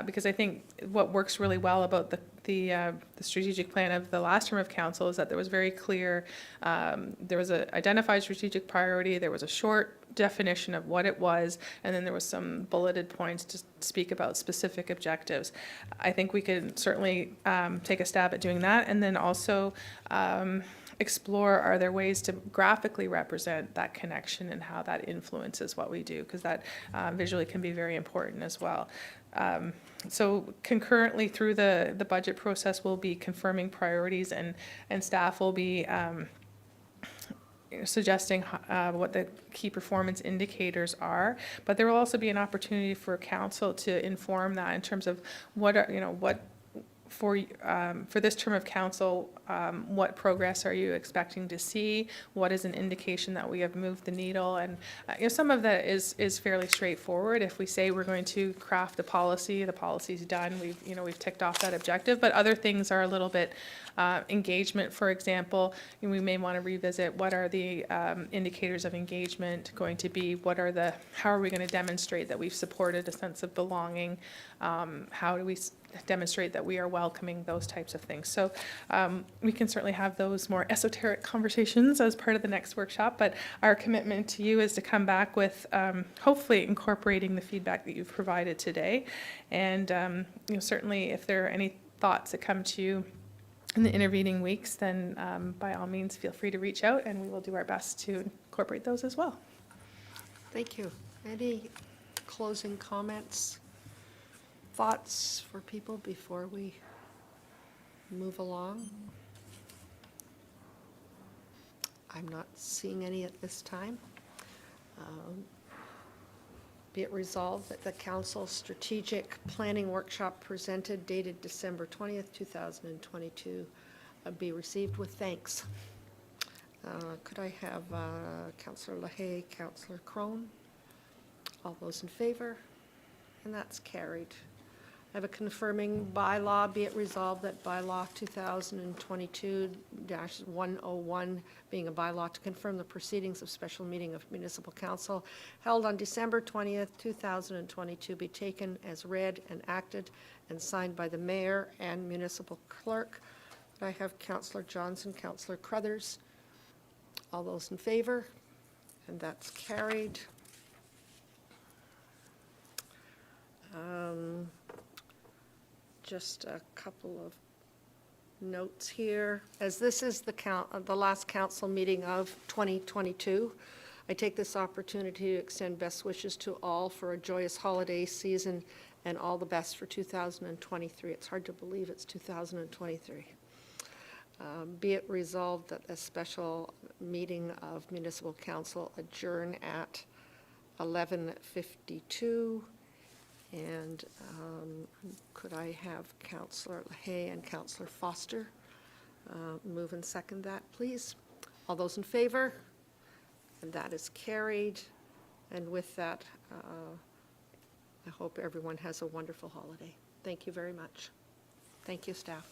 Because I think what works really well about the strategic plan of the last term of council is that there was very clear, there was an identified strategic priority, there was a short definition of what it was, and then there was some bulleted points to speak about specific objectives. I think we could certainly take a stab at doing that, and then also explore, are there ways to graphically represent that connection and how that influences what we do, because that visually can be very important as well. So concurrently through the budget process, we'll be confirming priorities, and staff will be suggesting what the key performance indicators are, but there will also be an opportunity for council to inform that in terms of what for this term of council, what progress are you expecting to see? What is an indication that we have moved the needle? And some of that is fairly straightforward. If we say we're going to craft a policy, the policy's done. We've ticked off that objective. But other things are a little bit engagement, for example. We may want to revisit what are the indicators of engagement going to be. How are we going to demonstrate that we've supported a sense of belonging? How do we demonstrate that we are welcoming, those types of things. So we can certainly have those more esoteric conversations as part of the next workshop, but our commitment to you is to come back with hopefully incorporating the feedback that you've provided today. And certainly if there are any thoughts that come to you in the intervening weeks, then by all means feel free to reach out and we will do our best to incorporate those as well. Thank you. Any closing comments? Thoughts for people before we move along? I'm not seeing any at this time. Be it resolved that the Council Strategic Planning Workshop presented dated December 20th, 2022 be received with thanks. Could I have Councillor LaHaye, Councillor Crone? All those in favor? And that's carried. I have a confirming bylaw, be it resolved that bylaw 2022-101, being a bylaw to confirm the proceedings of special meeting of municipal council held on December 20th, 2022, be taken as read and acted and signed by the mayor and municipal clerk. I have Councillor Johnson, Councillor Crothers. All those in favor? And that's carried. Just a couple of notes here. As this is the last council meeting of 2022, I take this opportunity to extend best wishes to all for a joyous holiday season and all the best for 2023. It's hard to believe it's 2023. Be it resolved that a special meeting of municipal council adjourn at 11:52. And could I have Councillor LaHaye and Councillor Foster move and second that, please? All those in favor? And that is carried. And with that, I hope everyone has a wonderful holiday. Thank you very much. Thank you, staff.